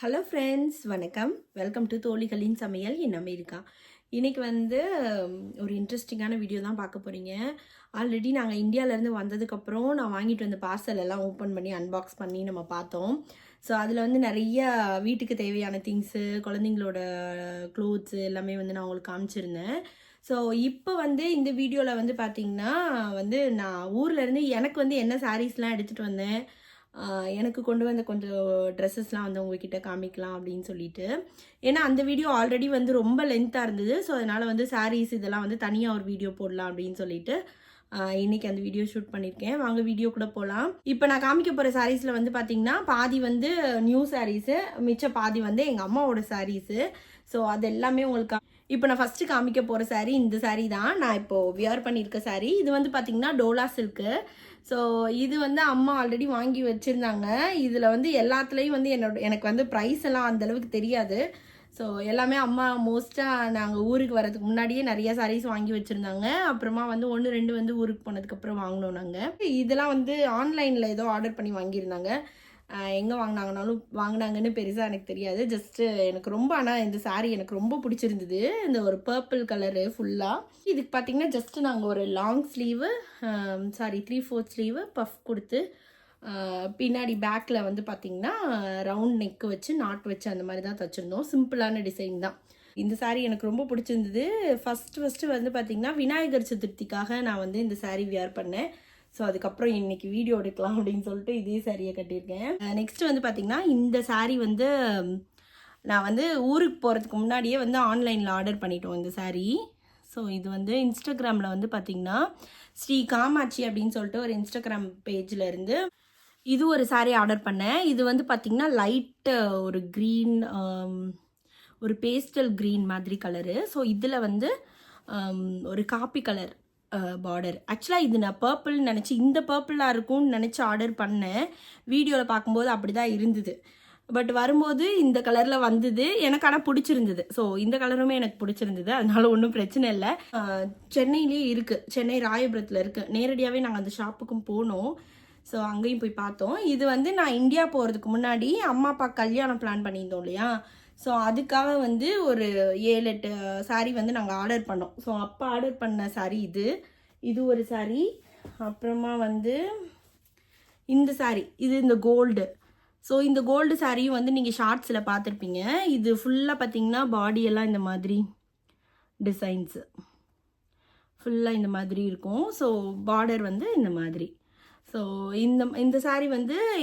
Hello friends, வணக்கம். Welcome to தோழிகளின் சமையல் in America. இன்றைக்கி ஒரு இன்ட்ரெஸ்டிங்கான வீடியோ தான் பார்க்க போகிறீங்க. ஆல்ரெடி நாங்கள் இந்தியாவிலேருந்து வந்ததுக்கப்புறம் நான் வாங்கிட்டு வந்த பார்சல் எல்லாம் ஓப்பன் பண்ணி அன்பாக்ஸ் பண்ணி நம்ம பார்த்தோம். ஸோ அதில் நிறைய வீட்டுக்கு தேவையான திங்ஸு, குழந்தைங்களோட க்ளோத்ஸு எல்லாமே நான் உங்களுக்கு காமிச்சிருந்தேன். ஸோ இப்போ இந்த வீடியோவில் பார்த்தீங்கன்னா நான் ஊர்லேருந்து எனக்கு என்ன சாரீஸ்லாம் எடுத்துகிட்டு வந்தேன், எனக்கு கொண்டு வந்த கொஞ்சம் ட்ரெஸ்ஸஸ்லாம் உங்ககிட்ட காமிக்கலாம் அப்படின்னு சொல்லிட்டு. ஏன்னா அந்த வீடியோ ஆல்ரெடி ரொம்ப லென்த்தாக இருந்தது. ஸோ அதனால் சாரீஸ் இதெல்லாம் தனியாக ஒரு வீடியோ போடலாம் அப்படின்னு சொல்லிட்டு இன்றைக்கி அந்த வீடியோ ஷூட் பண்ணியிருக்கேன். வாங்க வீடியோ கூட போகலாம். இப்போ நான் காமிக்க போகிற சாரீஸில் பார்த்தீங்கன்னா பாதி நியூ சாரீஸு, மிச்ச பாதி எங்கள் அம்மாவோட சாரீஸு. ஸோ அது எல்லாமே உங்களுக்கு இப்போ நான் ஃபஸ்ட்டு காமிக்க போகிற சாரீ இந்த சாரீ தான். நான் இப்போது வியர் பண்ணியிருக்க சாரீ. இது பார்த்தீங்கன்னா டோலா சில்க்கு. ஸோ இது அம்மா ஆல்ரெடி வாங்கி வச்சுருந்தாங்க. இதில் எல்லாத்துலேயும் எனக்கு ப்ரைஸ் எல்லாம் அந்தளவுக்கு தெரியாது. ஸோ எல்லாமே அம்மா மோஸ்ட்டாக நாங்கள் ஊருக்கு வரதுக்கு முன்னாடியே நிறைய சாரீஸ் வாங்கி வச்சுருந்தாங்க. அப்புறமா 1, 2 ஊருக்கு போனதுக்கப்புறம் வாங்கினோம் நாங்கள். இதெல்லாம் ஆன்லைனில் ஏதோ ஆர்டர் பண்ணி வாங்கியிருந்தாங்க. எங்கே வாங்கினாங்கன்னு பெருசாக எனக்கு தெரியாது. ஜஸ்ட்டு எனக்கு ஆனால் இந்த சாரீ எனக்கு ரொம்ப பிடிச்சிருந்தது. இந்த ஒரு பர்பிள் கலரு ஃபுல்லாக. இதுக்கு பார்த்திங்கன்னா ஜஸ்ட்டு நாங்கள் ஒரு லாங் ஸ்லீவு, 3/4 ஸ்லீவு பஃப் கொடுத்து, பின்னாடி பேக்கில் பார்த்திங்கன்னா ரவுண்ட் நெக்கு வச்சு நாட் வச்சு அந்த மாதிரி தான் தைச்சிருந்தோம். சிம்பிளான டிசைன் தான். இந்த சாரீ எனக்கு ரொம்ப பிடிச்சிருந்தது. ஃபஸ்ட்டு பார்த்திங்கன்னா விநாயகர் சதுர்த்திக்காக நான் இந்த சாரீ வியர் பண்ணேன். ஸோ அதுக்கப்புறம் இன்றைக்கி வீடியோ எடுக்கலாம் அப்படின்னு சொல்லிட்டு இதே சாரியை கட்டியிருக்கேன். நெக்ஸ்ட்டு பார்த்திங்கன்னா இந்த சாரீ நான் ஊருக்கு போகிறதுக்கு முன்னாடியே ஆன்லைனில் ஆர்டர் பண்ணிட்டோம் இந்த சாரீ. ஸோ இது இன்ஸ்டாகிராமில் பார்த்திங்கன்னா ஸ்ரீ காமாட்சி அப்படின்னு சொல்லிட்டு ஒரு இன்ஸ்டாகிராம் பேஜில் இருந்து இது ஒரு சாரீ ஆர்டர் பண்ணேன். இது பார்த்திங்கன்னா லைட்டு ஒரு க்ரீன், ஒரு பேஸ்டல் க்ரீன் மாதிரி கலரு. ஸோ இதில் ஒரு காப்பி கலர் பார்டர். ஆக்சுவலாக இது நான் பர்பிள்னு நினச்சி, இந்த பர்பிளாக இருக்கும்னு நினச்சி ஆர்டர் பண்ணேன். வீடியோவில் பார்க்கும்போது அப்படி தான் இருந்தது. பட் வரும்போது இந்த கலரில் வந்தது. எனக்கு ஆனால் பிடிச்சிருந்தது. ஸோ இந்த கலருமே எனக்கு பிடிச்சிருந்தது. அதனால ஒன்றும் பிரச்சனை இல்லை. சென்னையிலே இருக்குது, சென்னை ராயபுரத்தில் இருக்குது. நேரடியாகவே நாங்கள் அந்த ஷாப்புக்கும் போனோம். ஸோ அங்கேயும் போய் பார்த்தோம். இது நான் இந்தியா போகிறதுக்கு முன்னாடி அம்மா அப்பா கல்யாணம் பிளான் பண்ணியிருந்தோம் இல்லையா. ஸோ அதுக்காக ஒரு 7-8 சாரீ நாங்கள் ஆர்டர் பண்ணோம். ஸோ அப்போ ஆர்டர் பண்ண சாரீ இது ஒரு சாரீ. அப்புறமா இந்த சாரீ, இது இந்த கோல்டு. ஸோ இந்த கோல்டு சாரியும் நீங்கள் ஷார்ட்ஸில் பார்த்துருப்பீங்க. இது ஃபுல்லாக பார்த்தீங்கன்னா பாடியெல்லாம் இந்த மாதிரி டிசைன்ஸு ஃபுல்லாக இந்த மாதிரி இருக்கும். ஸோ பார்டர் இந்த மாதிரி. ஸோ இந்த சாரீ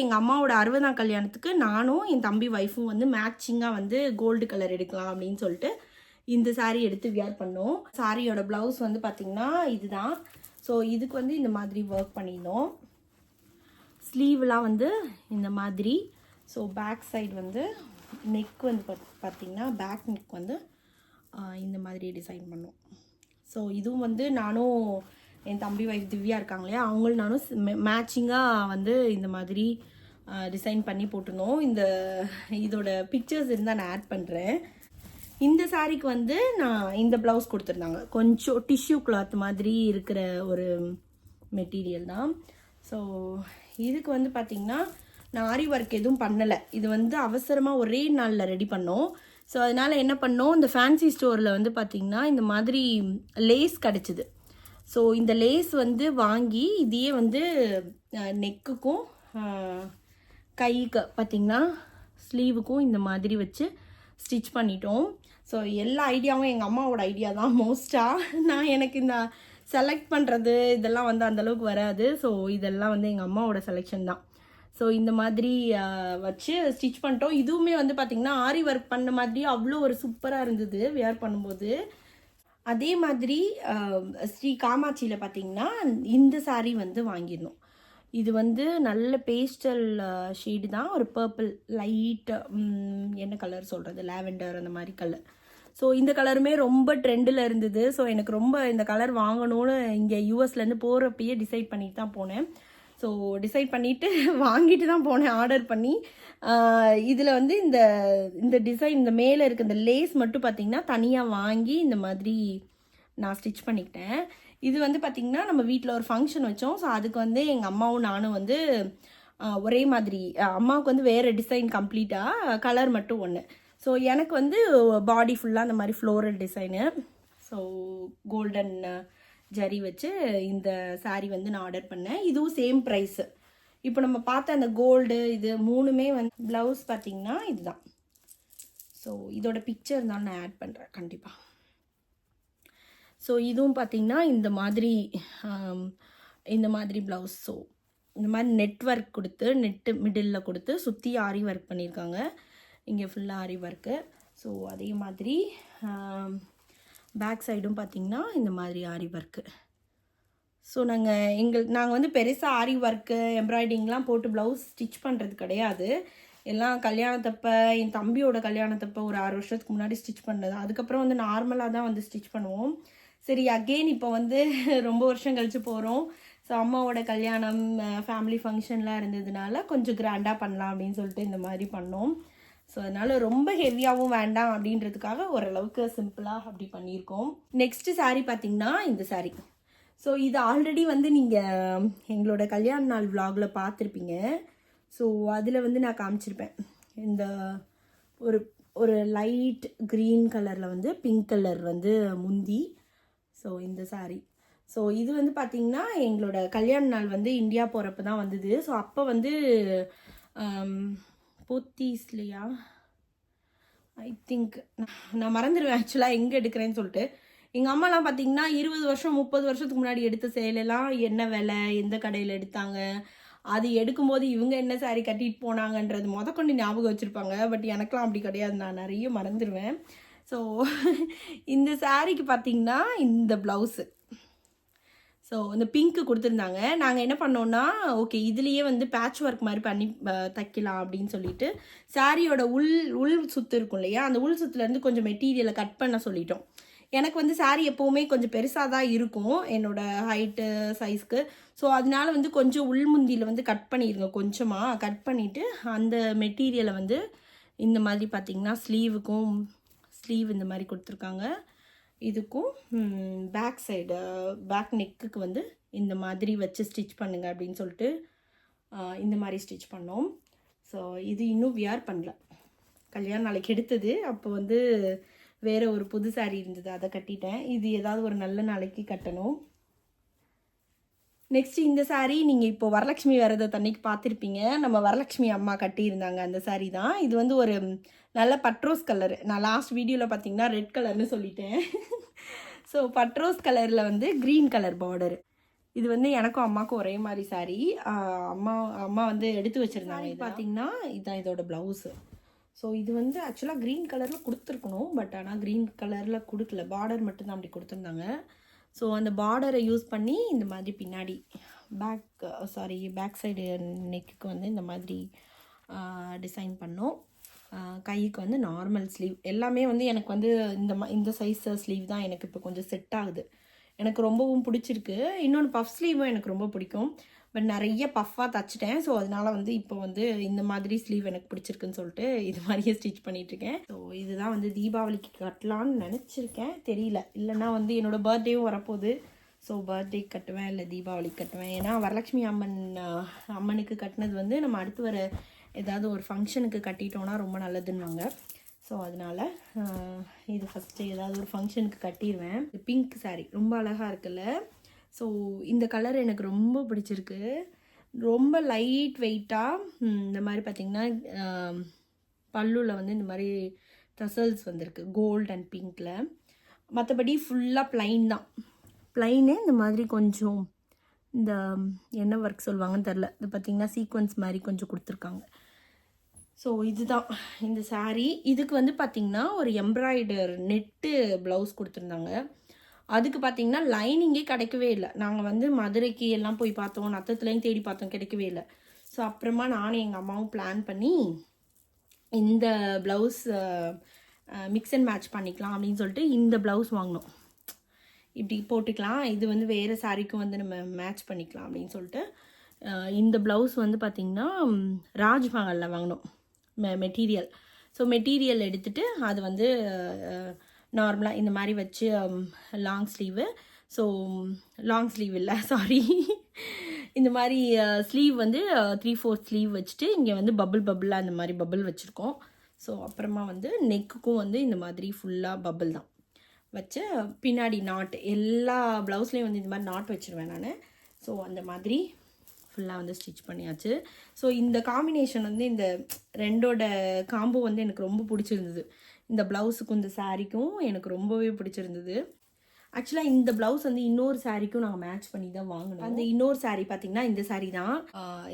எங்கள் அம்மாவோட 60ஆம் கல்யாணத்துக்கு நானும் என் தம்பி ஒய்ஃபும் மேட்சிங்காக கோல்டு கலர் எடுக்கலாம் அப்படின்னு சொல்லிட்டு இந்த சாரீ எடுத்து வியர் பண்ணோம். சாரியோட ப்ளவுஸ் பார்த்திங்கன்னா இதுதான். ஸோ இதுக்கு இந்த மாதிரி ஒர்க் பண்ணியிருந்தோம். ஸ்லீவ்லாம் இந்த மாதிரி. ஸோ பேக் சைடு நெக் பார்த்திங்கன்னா பேக் நெக் இந்த மாதிரி டிசைன் பண்ணோம். ஸோ இதுவும் நானும் என் தம்பி வைஃப் திவ்யா இருக்காங்க இல்லையா, அவங்களும் நானும் மேட்சிங்காக இந்த மாதிரி டிசைன் பண்ணி போட்டிருந்தோம். இதோட பிக்சர்ஸ் இருந்தால் நான் ஆட் பண்ணுறேன். இந்த சாரீக்கு நான் இந்த ப்ளவுஸ் கொடுத்துருந்தாங்க. கொஞ்சம் டிஷ்யூ கிளாத் மாதிரி இருக்கிற ஒரு மெட்டீரியல் தான். ஸோ இதுக்கு பார்த்திங்கன்னா நான் ஆரி ஒர்க் எதுவும் பண்ணலை. இது அவசரமாக ஒரே நாளில் ரெடி பண்ணோம். ஸோ அதனால் என்ன பண்ணோம், இந்த ஃபேன்சி ஸ்டோரில் பார்த்திங்கன்னா இந்த மாதிரி லேஸ் கிடச்சிது. ஸோ இந்த லேஸ் வாங்கி இதையே நெக்குக்கும் கைக்கு பார்த்திங்கன்னா ஸ்லீவுக்கும் இந்த மாதிரி வச்சு ஸ்டிச் பண்ணிட்டோம். ஸோ எல்லா ஐடியாவும் எங்கள் அம்மாவோட ஐடியா தான் மோஸ்ட்டாக. எனக்கு இந்த செலக்ட் பண்ணுறது இதெல்லாம் அந்தளவுக்கு வராது. ஸோ இதெல்லாம் எங்கள் அம்மாவோட செலெக்ஷன் தான். ஸோ இந்த மாதிரி வச்சு ஸ்டிச் பண்ணிட்டோம். இதுவுமே பார்த்திங்கன்னா ஆரி ஒர்க் பண்ண மாதிரி அவ்வளோ ஒரு சூப்பராக இருந்தது வியர் பண்ணும்போது. அதே மாதிரி ஸ்ரீ காமாட்சியில் பார்த்திங்கன்னா இந்த சாரீ வாங்கியிருந்தோம். இது நல்ல பேஸ்டல் ஷேடு தான். ஒரு பர்பிள் லைட், என்ன கலர் சொல்கிறது, லாவெண்டர் அந்த மாதிரி கலர். ஸோ இந்த கலருமே ரொம்ப ட்ரெண்டில் இருந்தது. ஸோ எனக்கு ரொம்ப இந்த கலர் வாங்கணும்னு இங்கே யூஎஸ்லேருந்து போகிறப்பயே டிசைட் பண்ணிட்டு தான் போனேன். ஸோ டிசைட் பண்ணிவிட்டு வாங்கிட்டு தான் போனேன் ஆர்டர் பண்ணி. இதில் இந்த டிசைன், இந்த மேலே இருக்க இந்த லேஸ் மட்டும் பார்த்திங்கன்னா தனியாக வாங்கி இந்த மாதிரி நான் ஸ்டிச் பண்ணிக்கிட்டேன். இது பார்த்திங்கன்னா நம்ம வீட்டில் ஒரு ஃபங்க்ஷன் வச்சோம். ஸோ அதுக்கு எங்கள் அம்மாவும் நானும் ஒரே மாதிரி. அம்மாவுக்கு வந்து வேறு டிசைன் கம்ப்ளீட்டாக, கலர் மட்டும் ஒன்று. ஸோ எனக்கு வந்து பாடி ஃபுல்லாக அந்த மாதிரி floral design. So golden zari வச்சு இந்த சாரீ வந்து நான் ஆர்டர் பண்ணேன். இதுவும் சேம் ப்ரைஸு. இப்போ நம்ம பார்த்த அந்த கோல்டு இது மூணுமே வந்து ப்ளவுஸ் பார்த்திங்கன்னா இதுதான். ஸோ இதோட பிக்சர் இருந்தாலும் நான் ஆட் பண்ணுறேன் கண்டிப்பாக. ஸோ இதுவும் பார்த்திங்கன்னா இந்த மாதிரி ப்ளவுஸ். ஸோ இந்த மாதிரி நெட் ஒர்க் கொடுத்து, நெட்டு மிடில் கொடுத்து சுற்றி ஆரி ஒர்க் பண்ணியிருக்காங்க. இங்கே ஃபுல்லாக ஆரி ஒர்க்கு. ஸோ அதே மாதிரி பேக் சைடும் பார்த்திங்கன்னா இந்த மாதிரி ஆரி ஒர்க்கு. ஸோ நாங்கள் வந்து பெருசாக ஆரி ஒர்க்கு எம்ப்ராய்டிங்லாம் போட்டு ப்ளவுஸ் ஸ்டிச் பண்ணுறது கிடையாது. எல்லாம் கல்யாணத்தப்போ, என் தம்பியோட கல்யாணத்தப்போ ஒரு 6 வருஷத்துக்கு முன்னாடி ஸ்டிச் பண்ணது. அதுக்கப்புறம் வந்து நார்மலாக தான் வந்து ஸ்டிச் பண்ணுவோம். சரி அகெயின் இப்போ வந்து ரொம்ப வருஷம் கழித்து போகிறோம். ஸோ அம்மாவோட கல்யாணம், ஃபேமிலி ஃபங்க்ஷன்லாம் இருந்ததுனால கொஞ்சம் கிராண்டாக பண்ணலாம் அப்படின்னு சொல்லிட்டு இந்த மாதிரி பண்ணோம். ஸோ அதனால் ரொம்ப ஹெவியாகவும் வேண்டாம் அப்படின்றதுக்காக ஓரளவுக்கு சிம்பிளாக அப்படி பண்ணியிருக்கோம். நெக்ஸ்ட்டு சாரீ பார்த்திங்கன்னா இந்த சாரீ. ஸோ இது ஆல்ரெடி வந்து நீங்கள் எங்களோட கல்யாண நாள் விலாகில் பார்த்துருப்பீங்க. ஸோ அதில் வந்து நான் காமிச்சிருப்பேன். இந்த ஒரு லைட் க்ரீன் கலரில் வந்து பிங்க் கலர் வந்து முந்தி. ஸோ இந்த சாரீ. ஸோ இது வந்து பார்த்திங்கன்னா எங்களோட கல்யாண நாள் வந்து இந்தியா போகிறப்ப தான் வந்தது. ஸோ அப்போ வந்து போத்தீஸ்லையா ஐ திங்க், நான் மறந்துடுவேன் ஆக்சுவலாக எங்கே எடுக்கிறேன்னு சொல்லிட்டு. எங்கள் அம்மாலாம் பார்த்திங்கன்னா 20 வருஷம் 30 வருஷத்துக்கு முன்னாடி எடுத்த சேலையெல்லாம் என்ன விலை, எந்த கடையில் எடுத்தாங்க, அது எடுக்கும்போது இவங்க என்ன சாரீ கட்டிட்டு போனாங்கன்றது முதற்கொண்டு ஞாபகம் வச்சுருப்பாங்க. பட் எனக்கெலாம் அப்படி கிடையாது, நான் நிறைய மறந்துடுவேன். ஸோ இந்த சாரீக்கு பார்த்திங்கன்னா இந்த ப்ளவுஸு. ஸோ இந்த பிங்க்கு கொடுத்துருந்தாங்க. நாங்கள் என்ன பண்ணோன்னா, ஓகே இதுலேயே வந்து பேட்ச் ஒர்க் மாதிரி பண்ணி தைக்கலாம் அப்படின்னு சொல்லிட்டு சாரியோட உள் சுற்று இருக்கும் இல்லையா, அந்த உள் சுற்றுலேருந்து கொஞ்சம் மெட்டீரியலை கட் பண்ண சொல்லிட்டோம். எனக்கு வந்து சாரீ எப்போவுமே கொஞ்சம் பெருசாக தான் இருக்கும் என்னோடய ஹைட்டு சைஸ்க்கு. ஸோ அதனால வந்து கொஞ்சம் உள்முந்தியில் வந்து கட் பண்ணிடுங்க, கொஞ்சமாக கட் பண்ணிவிட்டு அந்த மெட்டீரியலை வந்து இந்த மாதிரி பார்த்திங்கன்னா ஸ்லீவ் இந்த மாதிரி கொடுத்துருக்காங்க. இதுக்கும் பேக் சைடு பேக் நெக்குக்கு வந்து இந்த மாதிரி வச்சு ஸ்டிச் பண்ணுங்க அப்படின்னு சொல்லிட்டு இந்த மாதிரி ஸ்டிச் பண்ணோம். ஸோ இது இன்னும் வியர் பண்ணல, கல்யாணம் நாளைக்கு எடுத்தது. அப்போ வந்து வேறு ஒரு புது சாரீ இருந்தது, அதை கட்டிட்டேன். இது ஏதாவது ஒரு நல்ல நாளைக்கு கட்டணும். நெக்ஸ்ட்டு இந்த சாரீ நீங்கள் இப்போ வரலட்சுமி விரதத்தன்னைக்கு பார்த்துருப்பீங்க. நம்ம வரலட்சுமி அம்மா கட்டியிருந்தாங்க அந்த சாரீ தான். இது வந்து ஒரு நல்ல பட்ரோஸ் கலரு. நான் லாஸ்ட் வீடியோவில் பார்த்தீங்கன்னா ரெட் கலர்னு சொல்லிட்டேன். ஸோ பட்ரோஸ் கலரில் வந்து க்ரீன் கலர் பார்டரு. இது வந்து எனக்கும் அம்மாவுக்கும் ஒரே மாதிரி சாரீ. அம்மா வந்து எடுத்து வச்சுருந்தாங்க. இது பார்த்திங்கன்னா இதுதான் இதோட ப்ளவுஸு. ஸோ இது வந்து ஆக்சுவலாக க்ரீன் கலரில் கொடுத்துருக்கணும், பட் ஆனால் க்ரீன் கலரில் கொடுக்கல, பார்டர் மட்டும்தான் அப்படி கொடுத்துருந்தாங்க. ஸோ அந்த பார்டரை யூஸ் பண்ணி இந்த மாதிரி பின்னாடி பேக் சைடு நெக்குக்கு வந்து இந்த மாதிரி டிசைன் பண்ணோம். கைக்கு வந்து நார்மல் ஸ்லீவ். எல்லாமே வந்து எனக்கு வந்து இந்த சைஸ் ஸ்லீவ் தான் எனக்கு இப்போ கொஞ்சம் செட் ஆகுது. எனக்கு ரொம்பவும் பிடிச்சிருக்கு. இன்னொன்று பஃப் ஸ்லீவும் எனக்கு ரொம்ப பிடிக்கும். பட் நிறைய பஃப்பாக தைச்சிட்டேன். ஸோ அதனால் வந்து இப்போ வந்து இந்த மாதிரி ஸ்லீவ் எனக்கு பிடிச்சிருக்குன்னு சொல்லிட்டு இது மாதிரியே ஸ்டிச் பண்ணிகிட்ருக்கேன். ஸோ இதுதான் வந்து தீபாவளிக்கு கட்டலான்னு நினச்சிருக்கேன், தெரியல. இல்லைனா வந்து என்னோடய பர்த்டேவும் வரப்போகுது. ஸோ பர்த்டேக்கு கட்டுவேன், இல்லை தீபாவளிக்கு கட்டுவேன். ஏன்னா வரலட்சுமி அம்மனுக்கு கட்டினது வந்து நம்ம அடுத்து வர ஏதாவது ஒரு ஃபங்க்ஷனுக்கு கட்டிட்டோன்னா ரொம்ப நல்லதுன்னுவாங்க. ஸோ அதனால் இது ஃபஸ்ட்டு ஏதாவது ஒரு ஃபங்க்ஷனுக்கு கட்டிடுவேன். பிங்க் சாரீ ரொம்ப அழகாக இருக்குல்ல. ஸோ இந்த கலர் எனக்கு ரொம்ப பிடிச்சிருக்கு. ரொம்ப லைட் வெயிட்டாக இந்த மாதிரி பார்த்திங்கன்னா பல்லுவில் வந்து இந்த மாதிரி டசல்ஸ் வந்திருக்கு கோல்ட் அண்ட் பிங்க்கில். மற்றபடி ஃபுல்லாக ப்ளைன் தான். ப்ளைனு இந்த மாதிரி கொஞ்சம் இந்த என்ன ஒர்க் சொல்லுவாங்கன்னு தெரில, இது பார்த்திங்கன்னா சீக்வன்ஸ் மாதிரி கொஞ்சம் கொடுத்துருக்காங்க. ஸோ இதுதான் இந்த சாரீ. இதுக்கு வந்து பார்த்திங்கன்னா ஒரு எம்ப்ராய்டர் நெட்டு ப்ளவுஸ் கொடுத்துருந்தாங்க. அதுக்கு பார்த்திங்கன்னா லைனிங்கே கிடைக்கவே இல்லை. நாங்கள் வந்து மதுரைக்கு எல்லாம் போய் பார்த்தோம், நத்தத்துலேயும் தேடி பார்த்தோம், கிடைக்கவே இல்லை. ஸோ அப்புறமா நானும் எங்கள் அம்மாவும் பிளான் பண்ணி இந்த ப்ளவுஸ் மிக்ஸ் அண்ட் மேட்ச் பண்ணிக்கலாம் அப்படின்னு சொல்லிட்டு இந்த ப்ளவுஸ் வாங்கினோம். இப்படி போட்டுக்கலாம், இது வந்து வேறு சாரீக்கும் வந்து நம்ம மேட்ச் பண்ணிக்கலாம் அப்படின்னு சொல்லிட்டு இந்த ப்ளவுஸ் வந்து பார்த்திங்கன்னா ராஜ்மஹாலில் வாங்கினோம் மெட்டீரியல். ஸோ மெட்டீரியல் எடுத்துகிட்டு அது வந்து நார்மலாக இந்த மாதிரி வச்சு long sleeve. So long sleeve இல்லை, சாரி, இந்த மாதிரி ஸ்லீவ் வந்து 3/4 ஸ்லீவ் வச்சுட்டு இங்கே வந்து பபுளாக இந்த மாதிரி பபுள் வச்சுருக்கோம். ஸோ அப்புறமா வந்து நெக்குக்கும் வந்து இந்த மாதிரி ஃபுல்லாக பபுள் தான் வச்சு பின்னாடி நாட் எல்லா ப்ளவுஸ்லேயும் வந்து இந்த மாதிரி நாட் வச்சுருவேன் நான். ஸோ அந்த மாதிரி ஃபுல்லாக வந்து ஸ்டிச் பண்ணியாச்சு. ஸோ இந்த காம்பினேஷன் வந்து இந்த ரெண்டோட காம்போ வந்து எனக்கு ரொம்ப பிடிச்சிருந்தது. இந்த ப்ளவுஸுக்கும் இந்த சாரீக்கும் எனக்கு ரொம்பவே பிடிச்சிருந்தது. ஆக்சுவலாக இந்த ப்ளவுஸ் வந்து இன்னொரு சாரீக்கும் நாங்கள் மேட்ச் பண்ணி தான் வாங்கினோம். அந்த இன்னொரு சாரீ பார்த்திங்கன்னா இந்த சாரீ தான்.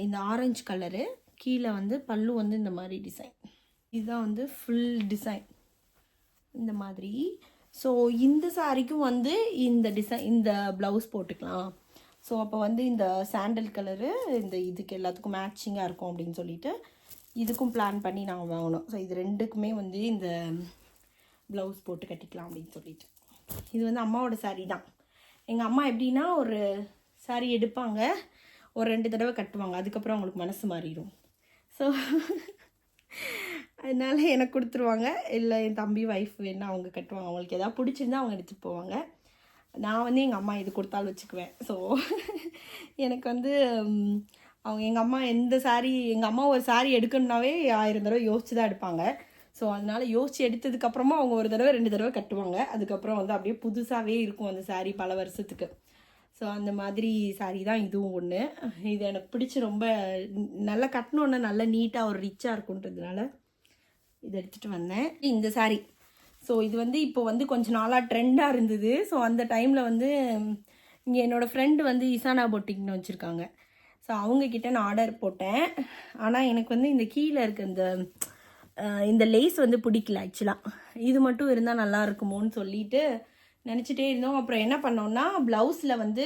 இந்த ஆரஞ்சு கலரு, கீழே வந்து பல்லு வந்து இந்த மாதிரி டிசைன், இதுதான் வந்து ஃபுல் டிசைன் இந்த மாதிரி. ஸோ இந்த சாரீக்கும் வந்து இந்த டிசைன் இந்த ப்ளவுஸ் போட்டுக்கலாம். ஸோ அப்போ வந்து இந்த சாண்டல் கலரு இந்த இதுக்கு எல்லாத்துக்கும் மேட்சிங்காக இருக்கும் அப்படின்னு சொல்லிட்டு இதுக்கும் பிளான் பண்ணி நாங்கள் வாங்கினோம். ஸோ இது ரெண்டுக்குமே வந்து இந்த ப்ளவுஸ் போட்டு கட்டிக்கலாம் அப்படின்னு சொல்லிட்டு. இது வந்து அம்மாவோட சாரீ தான். எங்கள் அம்மா எப்படின்னா ஒரு சாரீ எடுப்பாங்க, ஒரு 2 தடவை கட்டுவாங்க, அதுக்கப்புறம் அவங்களுக்கு மனசு மாறிடும். ஸோ அதனால் எனக்கு கொடுத்துருவாங்க, இல்லை என் தம்பி ஒய்ஃப் வேணா அவங்க கட்டுவாங்க. அவங்களுக்கு எதாவது பிடிச்சிருந்தா அவங்க எடுத்துகிட்டு போவாங்க. நான் வந்து எங்கள் அம்மா இது கொடுத்தாலும் வச்சுக்குவேன். ஸோ எனக்கு வந்து அவங்க எங்கள் அம்மா எந்த சாரீ, எங்கள் அம்மா ஒரு சாரீ எடுக்கணுன்னாவே 1000 தடவை யோசிச்சு தான் எடுப்பாங்க. ஸோ அதனால் யோசித்து எடுத்ததுக்கப்புறமா அவங்க ஒரு தடவை 2 தடவை கட்டுவாங்க. அதுக்கப்புறம் வந்து அப்படியே புதுசாகவே இருக்கும் அந்த சாரீ பல வருஷத்துக்கு. ஸோ அந்த மாதிரி சாரீ தான் இதுவும் ஒன்று. இது எனக்கு பிடிச்சி ரொம்ப நல்லா கட்டினோன்னே நல்லா நீட்டாக ஒரு ரிச்சாக இருக்குன்றதுனால இதை எடுத்துகிட்டு வந்தேன். இந்த சாரீ ஸோ இது வந்து இப்போ வந்து கொஞ்சம் நாளாக ட்ரெண்டாக இருந்தது. ஸோ அந்த டைமில் வந்து இங்கே என்னோடய ஃப்ரெண்டு வந்து இசானா பொட்டிக்னு வச்சுருக்காங்க. ஸோ அவங்கக்கிட்ட நான் ஆர்டர் போட்டேன். ஆனால் எனக்கு வந்து இந்த கீழே இருக்க இந்த லேஸ் வந்து பிடிக்கல ஆக்சுவலாக. இது மட்டும் இருந்தால் நல்லா இருக்குமோன்னு சொல்லிட்டு நினச்சிட்டே இருந்தோம். அப்புறம் என்ன பண்ணோன்னா ப்ளவுஸில் வந்து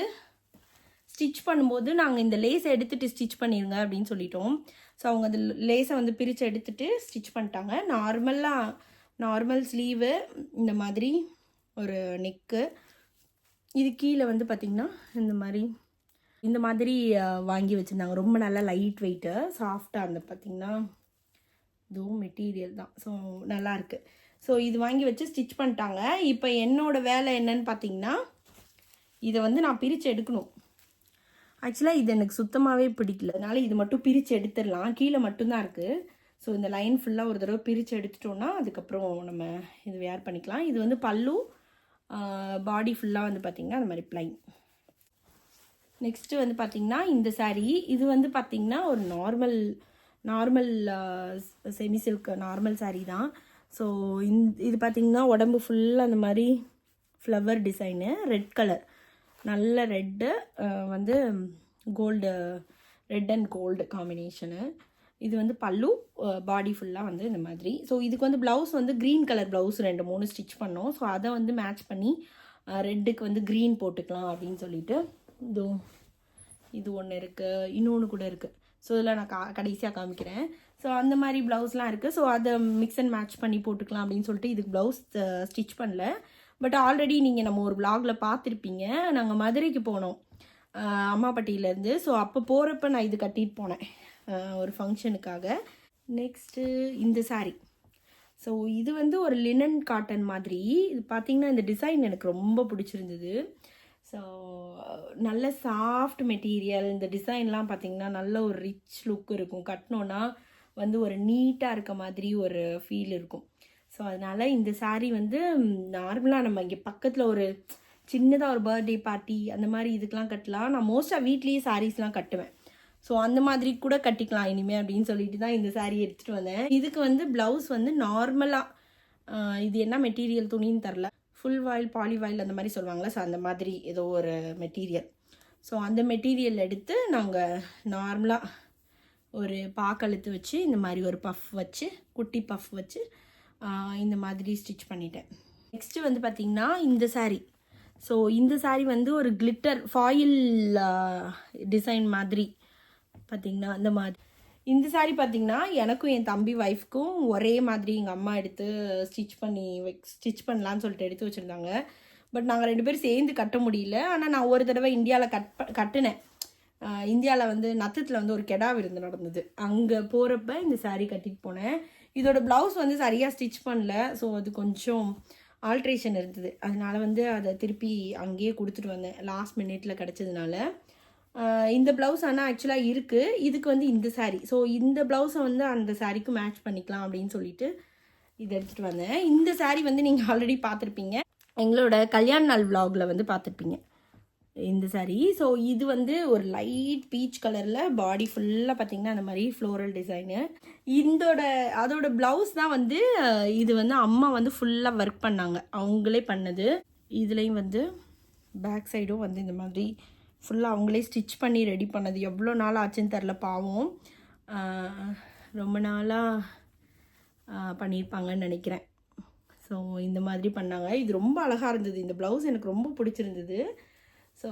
ஸ்டிச் பண்ணும்போது நாங்கள் இந்த லேஸை எடுத்துகிட்டு ஸ்டிச் பண்ணிடுங்க அப்படின்னு சொல்லிட்டோம். ஸோ அவங்க அந்த லேஸை வந்து பிரித்து எடுத்துகிட்டு ஸ்டிச் பண்ணிட்டாங்க. நார்மல் ஸ்லீவு, இந்த மாதிரி ஒரு நெக்கு, இது கீழே வந்து பார்த்திங்கன்னா இந்த மாதிரி வாங்கி வச்சுருந்தாங்க. ரொம்ப நல்லா லைட் வெயிட்டு, சாஃப்டாக அந்த பார்த்திங்கன்னா இதுவும் மெட்டீரியல் தான். ஸோ நல்லாயிருக்கு. ஸோ இது வாங்கி வச்சு ஸ்டிச் பண்ணிட்டாங்க. இப்போ என்னோடய வேலை என்னன்னு பார்த்திங்கன்னா இதை வந்து நான் பிரித்து எடுக்கணும். ஆக்சுவலாக இது எனக்கு சுத்தமாகவே பிடிக்கல, அதனால் இது மட்டும் பிரித்து எடுத்துடலாம். கீழே மட்டும்தான் இருக்குது. ஸோ இந்த லைன் ஃபுல்லாக ஒரு தடவை பிரித்து எடுத்துட்டோன்னா அதுக்கப்புறம் நம்ம இது வேர் பண்ணிக்கலாம். இது வந்து பல்லு, பாடி ஃபுல்லாக வந்து பார்த்திங்கன்னா அந்த மாதிரி ப்ளைன். நெக்ஸ்ட்டு வந்து பார்த்திங்கன்னா இந்த சாரீ, இது வந்து பார்த்திங்கன்னா ஒரு normal semi silk normal sari தான். ஸோ இது பார்த்திங்கன்னா உடம்பு ஃபுல்லாக அந்த மாதிரி ஃப்ளவர் டிசைனு, ரெட் கலர், நல்ல ரெட்டு வந்து gold, red and gold combination. இது வந்து பல்லு, பாடி ஃபுல்லாக வந்து இந்த மாதிரி. ஸோ இதுக்கு வந்து ப்ளவுஸ் வந்து க்ரீன் கலர் ப்ளவுஸ் 2-3 ஸ்டிச் பண்ணோம். ஸோ அதை வந்து மேட்ச் பண்ணி ரெட்டுக்கு வந்து க்ரீன் போட்டுக்கலாம் அப்படின்னு சொல்லிட்டு இது ஒன்று இருக்குது, இன்னொன்று கூட இருக்குது. ஸோ இதில் நான் கடைசியாக காமிக்கிறேன். ஸோ அந்த மாதிரி ப்ளவுஸ்லாம் இருக்குது. ஸோ அதை மிக்ஸ் அண்ட் மேட்ச் பண்ணி போட்டுக்கலாம் அப்படின்னு சொல்லிட்டு இதுக்கு ப்ளவுஸ் ஸ்டிச் பண்ணல. பட் ஆல்ரெடி நீங்கள் நம்ம ஒரு வ்ளாகில் பார்த்துருப்பீங்க, நாங்கள் மதுரைக்கு போனோம் அம்மாப்பட்டியிலேருந்து. ஸோ அப்போ போகிறப்ப நான் இது கட்டிட்டு போனேன் ஒரு ஃபங்க்ஷனுக்காக. நெக்ஸ்ட்டு இந்த சாரீ. ஸோ இது வந்து ஒரு லினன் காட்டன் மாதிரி. இது பார்த்திங்கன்னா இந்த டிசைன் எனக்கு ரொம்ப பிடிச்சிருந்தது. ஸோ நல்ல சாஃப்ட் மெட்டீரியல். இந்த டிசைன்லாம் பார்த்திங்கன்னா நல்ல ஒரு ரிச் லுக் இருக்கும். கட்டினோன்னா வந்து ஒரு நீட்டாக இருக்க மாதிரி ஒரு ஃபீல் இருக்கும். ஸோ அதனால் இந்த சாரீ வந்து நார்மலாக நம்ம இங்கே பக்கத்தில் ஒரு சின்னதாக ஒரு பர்த்டே பார்ட்டி அந்த மாதிரி இதுக்கெலாம் கட்டலாம். நான் மோஸ்ட்டாக வீட்லேயே சாரீஸ்லாம் கட்டுவேன். ஸோ அந்த மாதிரி கூட கட்டிக்கலாம் இனிமேல் அப்படின்னு சொல்லிட்டு தான் இந்த சாரீ எடுத்துகிட்டு வந்தேன். இதுக்கு வந்து ப்ளவுஸ் வந்து நார்மலாக இது என்ன மெட்டீரியல் துணின்னு தரல, ஃபுல் வாயில் பாலி வாயில் அந்த மாதிரி சொல்லுவாங்களே, ஸோ அந்த மாதிரி ஏதோ ஒரு மெட்டீரியல். ஸோ அந்த மெட்டீரியல் எடுத்து நாங்கள் நார்மலாக ஒரு பாக்கழுத்து வச்சு இந்த மாதிரி ஒரு பஃப் வச்சு, குட்டி பஃப் வச்சு இந்த மாதிரி ஸ்டிச் பண்ணிட்டேன். நெக்ஸ்ட்டு வந்து பார்த்திங்கன்னா இந்த சாரீ. ஸோ இந்த சாரீ வந்து ஒரு கிளிட்டர் ஃபாயில் டிசைன் மாதிரி பார்த்திங்கன்னா அந்த மாதிரி. இந்த சாரீ பார்த்திங்கன்னா எனக்கும் என் தம்பி ஒய்ஃப்க்கும் ஒரே மாதிரி எங்கள் அம்மா எடுத்து ஸ்டிச் பண்ணலான்னு சொல்லிட்டு எடுத்து வச்சுருந்தாங்க. பட் நாங்கள் 2 பேரும் சேர்ந்து கட்ட முடியல. ஆனால் நான் ஒரு தடவை இந்தியாவில் கட்டினேன். இந்தியாவில் வந்து நத்தத்தில் வந்து ஒரு கெடா விருந்து நடந்தது. அங்கே போகிறப்ப இந்த சாரீ கட்டிட்டு போனேன். இதோட ப்ளவுஸ் வந்து சரியாக ஸ்டிச் பண்ணல. ஸோ அது கொஞ்சம் ஆல்ட்ரேஷன் இருந்தது. அதனால் வந்து அதை திருப்பி அங்கேயே கொடுத்துட்டு வந்தேன் லாஸ்ட் மினிட்ல கிடச்சதுனால. இந்த ப்ளவுஸ் ஆனால் ஆக்சுவலாக இருக்குது. இதுக்கு வந்து இந்த சாரீ. ஸோ இந்த ப்ளவுஸை வந்து அந்த சாரீக்கு மேட்ச் பண்ணிக்கலாம் அப்படின்னு சொல்லிட்டு இதை எடுத்துகிட்டு வந்தேன். இந்த சாரீ வந்து நீங்கள் ஆல்ரெடி பார்த்துருப்பீங்க, எங்களோட கல்யாண நாள் விலாகில் வந்து பார்த்துருப்பீங்க இந்த சாரீ. ஸோ இது வந்து ஒரு லைட் பீச் கலரில், பாடி ஃபுல்லாக பார்த்தீங்கன்னா அந்த மாதிரி ஃப்ளோரல் டிசைனு. அதோட ப்ளவுஸ் தான் வந்து இது வந்து அம்மா வந்து ஃபுல்லாக ஒர்க் பண்ணாங்க, அவங்களே பண்ணது. இதுலேயும் வந்து பேக் சைடும் வந்து இந்த மாதிரி ஃபுல்லாக அவங்களே ஸ்டிச் பண்ணி ரெடி பண்ணது. எவ்வளோ நாள் ஆச்சுன்னு தெரில, பாவம் ரொம்ப நாளாக பண்ணியிருப்பாங்கன்னு நினைக்கிறேன். ஸோ இந்த மாதிரி பண்ணாங்க. இது ரொம்ப அழகாக இருந்தது. இந்த ப்ளவுஸ் எனக்கு ரொம்ப பிடிச்சிருந்தது. ஸோ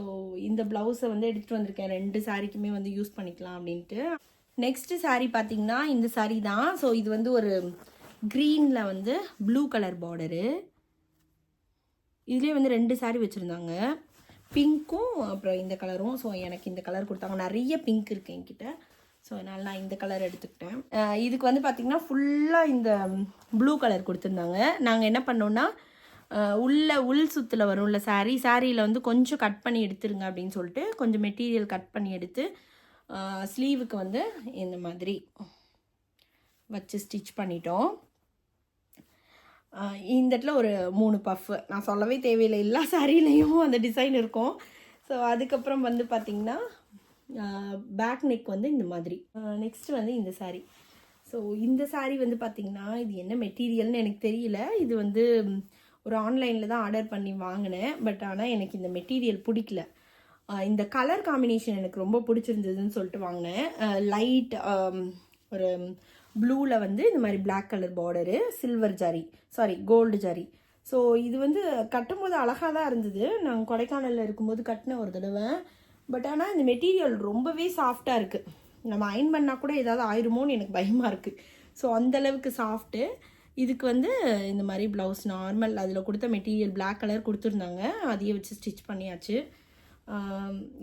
இந்த ப்ளவுஸை வந்து எடுத்துகிட்டு வந்திருக்கேன். 2 சாரீக்குமே வந்து யூஸ் பண்ணிக்கலாம் அப்படின்ட்டு. நெக்ஸ்ட்டு சாரீ பார்த்திங்கன்னா இந்த சாரீ தான். ஸோ இது வந்து ஒரு க்ரீனில் வந்து ப்ளூ கலர் பார்டரு. இதுலேயே வந்து 2 சாரீ வச்சுருந்தாங்க, பிங்க்கும் அப்புறம் இந்த கலரும். ஸோ எனக்கு இந்த கலர் கொடுத்தாங்க. நிறைய பிங்க் இருக்குது என்கிட்ட, ஸோ அதனால் நான் இந்த கலர் எடுத்துக்கிட்டேன். இதுக்கு வந்து பார்த்திங்கன்னா ஃபுல்லாக இந்த ப்ளூ கலர் கொடுத்துருந்தாங்க. நாங்கள் என்ன பண்ணோன்னா உள் சுத்தில் வரும்ல சாரியில் வந்து கொஞ்சம் கட் பண்ணி எடுத்துருங்க அப்படின்னு சொல்லிட்டு கொஞ்சம் மெட்டீரியல் கட் பண்ணி எடுத்து ஸ்லீவுக்கு வந்து இந்த மாதிரி வச்சு ஸ்டிச் பண்ணிட்டோம். இந்த இடத்துல ஒரு 3 பஃப், நான் சொல்லவே தேவையில்லை, எல்லா சாரிலையும் அந்த டிசைன் இருக்கும். ஸோ அதுக்கப்புறம் வந்து பார்த்திங்கன்னா பேக் நெக் வந்து இந்த மாதிரி. நெக்ஸ்ட்டு வந்து இந்த சாரீ. ஸோ இந்த சாரீ வந்து பார்த்திங்கன்னா இது என்ன மெட்டீரியல்னு எனக்கு தெரியல. இது வந்து ஒரு ஆன்லைனில் தான் ஆர்டர் பண்ணி வாங்கினேன். பட் ஆனால் எனக்கு இந்த மெட்டீரியல் பிடிக்கல. இந்த கலர் காம்பினேஷன் எனக்கு ரொம்ப பிடிச்சிருந்ததுன்னு சொல்லிட்டு வாங்கினேன். லைட் ஒரு ப்ளூவில் வந்து இந்த மாதிரி black colour border, silver zari, gold zari. So இது வந்து கட்டும்போது அழகாக தான் இருந்தது. நாங்கள் கொடைக்கானலில் இருக்கும்போது கட்டின ஒரு தடவை. பட் ஆனால் இந்த மெட்டீரியல் ரொம்பவே சாஃப்டாக இருக்குது. நம்ம அயன் பண்ணால் கூட ஏதாவது ஆயிருமோன்னு எனக்கு பயமாக இருக்குது. ஸோ அந்தளவுக்கு சாஃப்ட்டு. இதுக்கு வந்து இந்த மாதிரி ப்ளவுஸ் நார்மல் அதில் கொடுத்த மெட்டீரியல் பிளாக் கலர் கொடுத்துருந்தாங்க, அதையே வச்சு ஸ்டிச் பண்ணியாச்சு.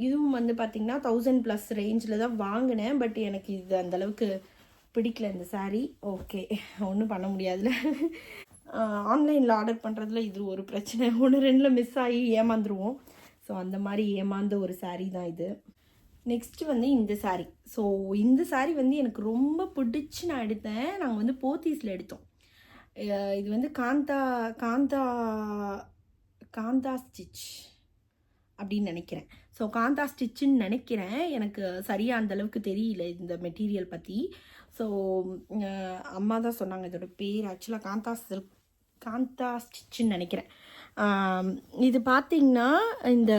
இதுவும் வந்து பார்த்திங்கன்னா 1000+ ரேஞ்சில் தான் வாங்கினேன். பட் எனக்கு இது அந்தளவுக்கு பிடிக்கல இந்த சாரீ. ஓகே, ஒன்றும் பண்ண முடியாதுல. ஆன்லைனில் ஆர்டர் பண்ணுறதுல இது ஒரு பிரச்சனை. 1-2 மிஸ் ஆகி ஏமாந்துருவோம். ஸோ அந்த மாதிரி ஏமாந்த ஒரு சாரீ தான் இது. நெக்ஸ்ட்டு வந்து இந்த சாரீ. ஸோ இந்த சாரீ வந்து எனக்கு ரொம்ப பிடிச்சி நான் எடுத்தேன். நாங்கள் வந்து போத்தீஸில் எடுத்தோம். இது வந்து காந்தா ஸ்டிச் அப்படின்னு நினைக்கிறேன். ஸோ காந்தா ஸ்டிச்சுன்னு நினைக்கிறேன். எனக்கு சரியாக அந்தளவுக்கு தெரியல இந்த மெட்டீரியல் பற்றி. ஸோ அம்மா தான் சொன்னாங்க இதோட பேர். ஆக்சுவலாக காந்தா ஸ்டிச்சுன்னு நினைக்கிறேன். இது பார்த்திங்கன்னா இந்த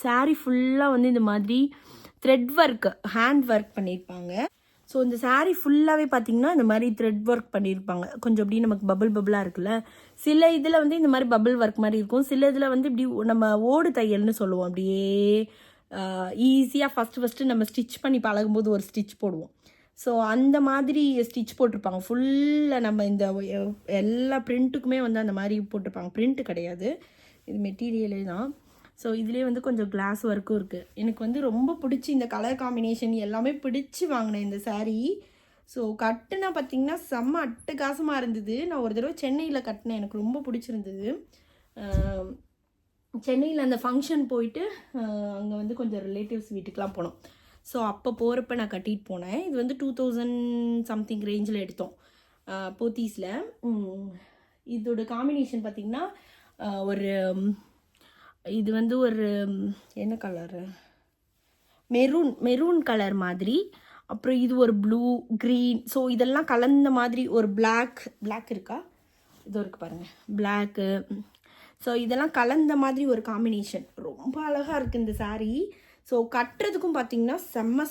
சாரீ ஃபுல்லாக வந்து இந்த மாதிரி த்ரெட் ஒர்க், ஹேண்ட் ஒர்க் பண்ணியிருப்பாங்க. ஸோ இந்த சாரீ ஃபுல்லாகவே பார்த்திங்கன்னா இந்த மாதிரி த்ரெட் ஒர்க் பண்ணியிருப்பாங்க. கொஞ்சம் அப்படியே நமக்கு பபுளாக இருக்குல்ல. சில இதில் வந்து இந்த மாதிரி பபுள் ஒர்க் மாதிரி இருக்கும். சில இதில் வந்து இப்படி நம்ம ஓடு தையல்னு சொல்லுவோம். அப்படியே ஈஸியாக ஃபஸ்ட்டு நம்ம ஸ்டிச் பண்ணி பழகும்போது ஒரு ஸ்டிச் போடுவோம். ஸோ அந்த மாதிரி ஸ்டிச் போட்டிருப்பாங்க. ஃபுல்லாக நம்ம இந்த எல்லா பிரிண்ட்டுக்குமே வந்து அந்த மாதிரி போட்டிருப்பாங்க. பிரிண்ட்டு கிடையாது, இது மெட்டீரியலே தான். ஸோ இதுலேயே வந்து கொஞ்சம் கிளாஸ் ஒர்க்கும் இருக்குது. எனக்கு வந்து ரொம்ப பிடிச்சி இந்த கலர் காம்பினேஷன் எல்லாமே பிடிச்சி வாங்கினேன் இந்த சாரீ. ஸோ கட்டுனா பார்த்திங்கன்னா செம்ம அட்டகாசமாக இருந்தது. நான் ஒரு தடவை சென்னையில் கட்டினேன், எனக்கு ரொம்ப பிடிச்சிருந்தது. சென்னையில் அந்த ஃபங்க்ஷன் போயிட்டு அங்கே வந்து கொஞ்சம் ரிலேட்டிவ்ஸ் வீட்டுக்கெலாம் போனோம். ஸோ அப்போ போகிறப்ப நான் கட்டிட்டு போனேன். இது வந்து 2000 சம்திங் ரேஞ்சில் எடுத்தோம் போத்தீஸில். இதோட காம்பினேஷன் பார்த்திங்கன்னா இது வந்து ஒரு என்ன கலரு, மெரூன் கலர் மாதிரி. அப்புறம் இது ஒரு ப்ளூ, க்ரீன். ஸோ இதெல்லாம் கலந்த மாதிரி ஒரு பிளாக் இருக்கா, இதோ இருக்குது பாருங்கள், பிளாக்கு. ஸோ இதெல்லாம் கலந்த மாதிரி ஒரு காம்பினேஷன். ரொம்ப அழகாக இருக்குது இந்த சாரீ. ஸோ கட்டுறதுக்கும் பார்த்திங்கன்னா செம்ம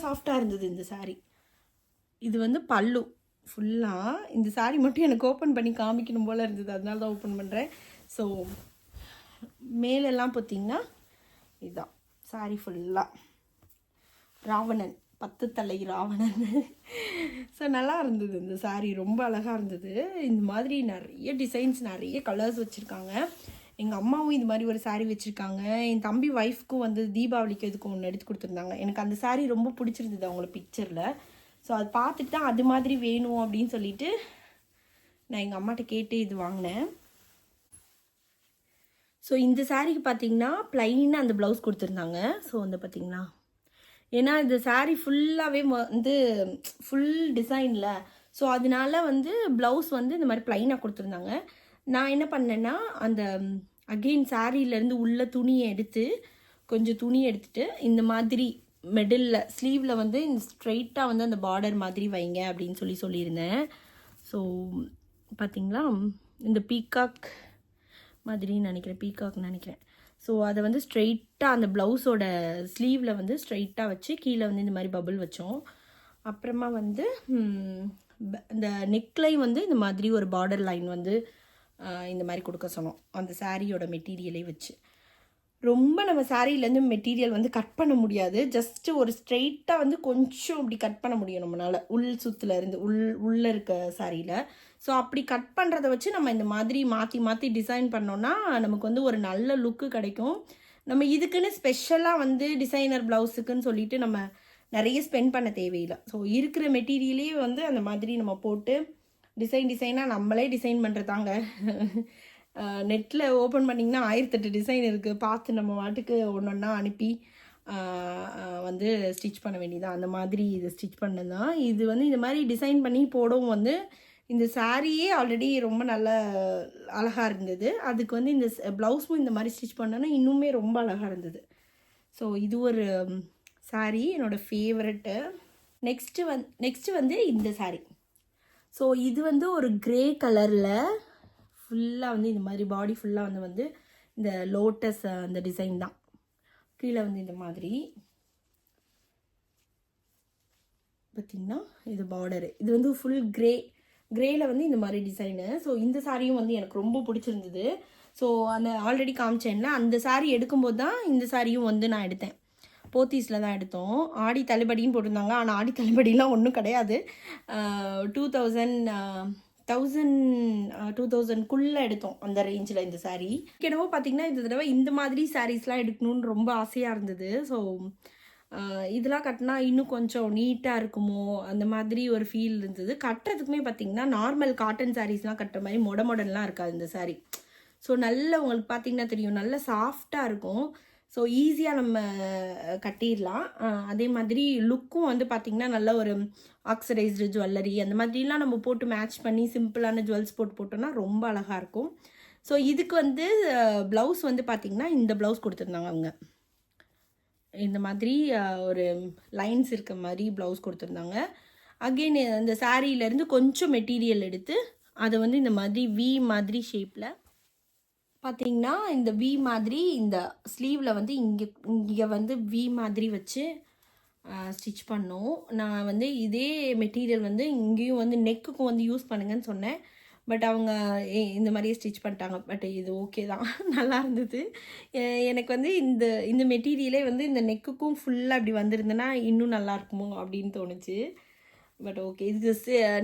சாஃப்டாக இருந்தது இந்த சாரீ. இது வந்து பல்லு ஃபுல்லாக. இந்த சாரீ மட்டும் எனக்கு ஓப்பன் பண்ணி காமிக்கணும் போல் இருந்தது, அதனால தான் ஓப்பன் பண்ணுறேன். ஸோ மேலெல்லாம் பார்த்திங்கன்னா இதுதான் சாரீ ஃபுல்லாக ராவணன், 10 தலை ராவணன். ஸோ நல்லா இருந்தது இந்த சாரீ, ரொம்ப அழகாக இருந்தது. இந்த மாதிரி நிறைய டிசைன்ஸ், நிறைய கலர்ஸ் வச்சுருக்காங்க. எங்கள் அம்மாவும் இது மாதிரி ஒரு சாரீ வச்சுருக்காங்க. என் தம்பி ஒய்ஃப்க்கும் வந்து தீபாவளிக்கு எதுக்கும் ஒன்று எடுத்து கொடுத்துருந்தாங்க. எனக்கு அந்த சாரீ ரொம்ப பிடிச்சிருந்தது அவங்கள பிக்சரில். ஸோ அது பார்த்துட்டு தான் அது மாதிரி வேணும் அப்படின்னு சொல்லிட்டு நான் எங்கள் அம்மாட்ட கேட்டு இது வாங்கினேன். ஸோ இந்த சாரீக்கு பார்த்தீங்கன்னா ப்ளைனாக அந்த ப்ளவுஸ் கொடுத்துருந்தாங்க. ஸோ வந்து பார்த்தீங்கன்னா ஏன்னா இந்த சாரீ ஃபுல்லாகவே வந்து ஃபுல் டிசைனில், ஸோ அதனால வந்து ப்ளவுஸ் வந்து இந்த மாதிரி ப்ளைனாக கொடுத்துருந்தாங்க. நான் என்ன பண்ணேன்னா அந்த அகெயின் சாரீலேருந்து உள்ள துணியை எடுத்து கொஞ்சம் துணி எடுத்துகிட்டு இந்த மாதிரி மிடில் ஸ்லீவில் வந்து இந்த ஸ்ட்ரெயிட்டாக வந்து அந்த பார்டர் மாதிரி வைங்க அப்படின்னு சொல்லியிருந்தேன். ஸோ பார்த்தீங்களா இந்த பீகாக் மாதிரின்னு நினைக்கிறேன். ஸோ அதை வந்து ஸ்ட்ரெயிட்டாக அந்த ப்ளவுஸோட ஸ்லீவில் வந்து ஸ்ட்ரெயிட்டாக வச்சு கீழே வந்து இந்த மாதிரி பபுள் வச்சோம். அப்புறமா வந்து இந்த நெக்லை வந்து இந்த மாதிரி ஒரு பார்டர் லைன் வந்து இந்த மாதிரி கொடுக்க சொன்னோம் அந்த சாரியோட மெட்டீரியலே வச்சு. ரொம்ப நம்ம சாரியிலேருந்து மெட்டீரியல் வந்து கட் பண்ண முடியாது. ஜஸ்ட்டு ஒரு ஸ்ட்ரெயிட்டாக வந்து கொஞ்சம் இப்படி கட் பண்ண முடியும் நம்மளால், உள் சுற்றுலேருந்து உள்ளே இருக்க சாரியில். ஸோ அப்படி கட் பண்ணுறத வச்சு நம்ம இந்த மாதிரி மாற்றி டிசைன் பண்ணோன்னா நமக்கு வந்து ஒரு நல்ல லுக்கு கிடைக்கும். நம்ம இதுக்குன்னு ஸ்பெஷலாக வந்து டிசைனர் ப்ளவுஸுக்குன்னு சொல்லிட்டு நம்ம நிறைய ஸ்பெண்ட் பண்ண தேவையில்லை. ஸோ இருக்கிற மெட்டீரியலே வந்து அந்த மாதிரி நம்ம போட்டு டிசைனாக நம்மளே டிசைன் பண்ணுறதாங்க. நெட்டில் ஓப்பன் பண்ணிங்கன்னா 1008 டிசைன் இருக்குது. பார்த்து நம்ம வாட்டுக்கு ஒன்றா அனுப்பி வந்து ஸ்டிச் பண்ண வேண்டியதான். அந்த மாதிரி இது ஸ்டிச் பண்ணது தான். இது வந்து இந்த மாதிரி டிசைன் பண்ணி போடவும் வந்து இந்த சாரியே ஆல்ரெடி ரொம்ப நல்ல அழகாக இருந்தது. அதுக்கு வந்து இந்த ப்ளவுஸும் இந்த மாதிரி ஸ்டிச் பண்ணோன்னா இன்னுமே ரொம்ப அழகாக இருந்தது. ஸோ இது ஒரு சாரீ என்னோடய ஃபேவரெட்டு. நெக்ஸ்ட்டு வந்து இந்த சாரீ. ஸோ இது வந்து ஒரு க்ரே கலரில் ஃபுல்லாக வந்து இந்த மாதிரி பாடி ஃபுல்லாக வந்து இந்த லோட்டஸ் அந்த டிசைன் தான். கீழே வந்து இந்த மாதிரி பார்த்திங்கன்னா இது பார்டரு. இது வந்து ஃபுல் க்ரேயில் வந்து இந்த மாதிரி டிசைனு. ஸோ இந்த சாரியும் வந்து எனக்கு ரொம்ப பிடிச்சிருந்தது. ஸோ அந்த ஆல்ரெடி காமிச்சேன்ல அந்த சாரீ எடுக்கும்போது தான் இந்த சாரியும் வந்து நான் எடுத்தேன். போத்தீஸில் தான் எடுத்தோம். ஆடி தள்ளுபடின்னு போட்டிருந்தாங்க. ஆனால் ஆடி தள்ளுபடிலாம் ஒன்றும் கிடையாது. 2000 எடுத்தோம் அந்த ரேஞ்சில் இந்த சாரீ. என்னவோ பார்த்திங்கன்னா இந்த தடவை இந்த மாதிரி சாரீஸ்லாம் எடுக்கணும்னு ரொம்ப ஆசையாக இருந்தது. ஸோ இதெல்லாம் கட்டினா இன்னும் கொஞ்சம் நீட்டாக இருக்குமோ அந்த மாதிரி ஒரு ஃபீல் இருந்தது. கட்டுறதுக்குமே பார்த்திங்கன்னா நார்மல் காட்டன் சாரீஸ்லாம் கட்டுற மாதிரி மொடன்லாம் இருக்காது இந்த சாரீ. ஸோ நல்ல உங்களுக்கு பார்த்திங்கன்னா தெரியும், நல்ல சாஃப்டாக இருக்கும். ஸோ ஈஸியாக நம்ம கட்டிடலாம். அதே மாதிரி லுக்கும் வந்து பார்த்திங்கன்னா நல்ல ஒரு ஆக்சிடைஸ்டு ஜுவல்லரி அந்த மாதிரிலாம் நம்ம போட்டு மேட்ச் பண்ணி சிம்பிளான ஜுவல்ஸ் போட்டோன்னா ரொம்ப அழகாக இருக்கும். ஸோ இதுக்கு வந்து ப்ளவுஸ் வந்து பார்த்திங்கன்னா இந்த ப்ளவுஸ் கொடுத்துருந்தாங்க அவங்க. இந்த மாதிரி ஒரு லைன்ஸ் இருக்க மாதிரி ப்ளவுஸ் கொடுத்துருந்தாங்க. அகெயின் இந்த சாரீலேருந்து கொஞ்சம் மெட்டீரியல் எடுத்து அதை வந்து இந்த மாதிரி வி மாதிரி ஷேப்பில் பார்த்திங்கன்னா இந்த வி மாதிரி இந்த ஸ்லீவில் வந்து இங்கே வந்து வி மாதிரி வச்சு ஸ்டிச் பண்ணோம். நான் வந்து இதே மெட்டீரியல் வந்து இங்கேயும் வந்து நெக்குக்கும் வந்து யூஸ் பண்ணுங்கன்னு சொன்னேன். பட் அவங்க இந்த மாதிரியே ஸ்டிச் பண்ணிட்டாங்க. பட் இது ஓகே தான், நல்லா இருந்தது. எனக்கு வந்து இந்த மெட்டீரியலே வந்து இந்த நெக்குக்கும் ஃபுல்லாக அப்படி வந்திருந்தேன்னா இன்னும் நல்லா இருக்குமோ அப்படின்னு தோணுச்சு. பட் ஓகே, இது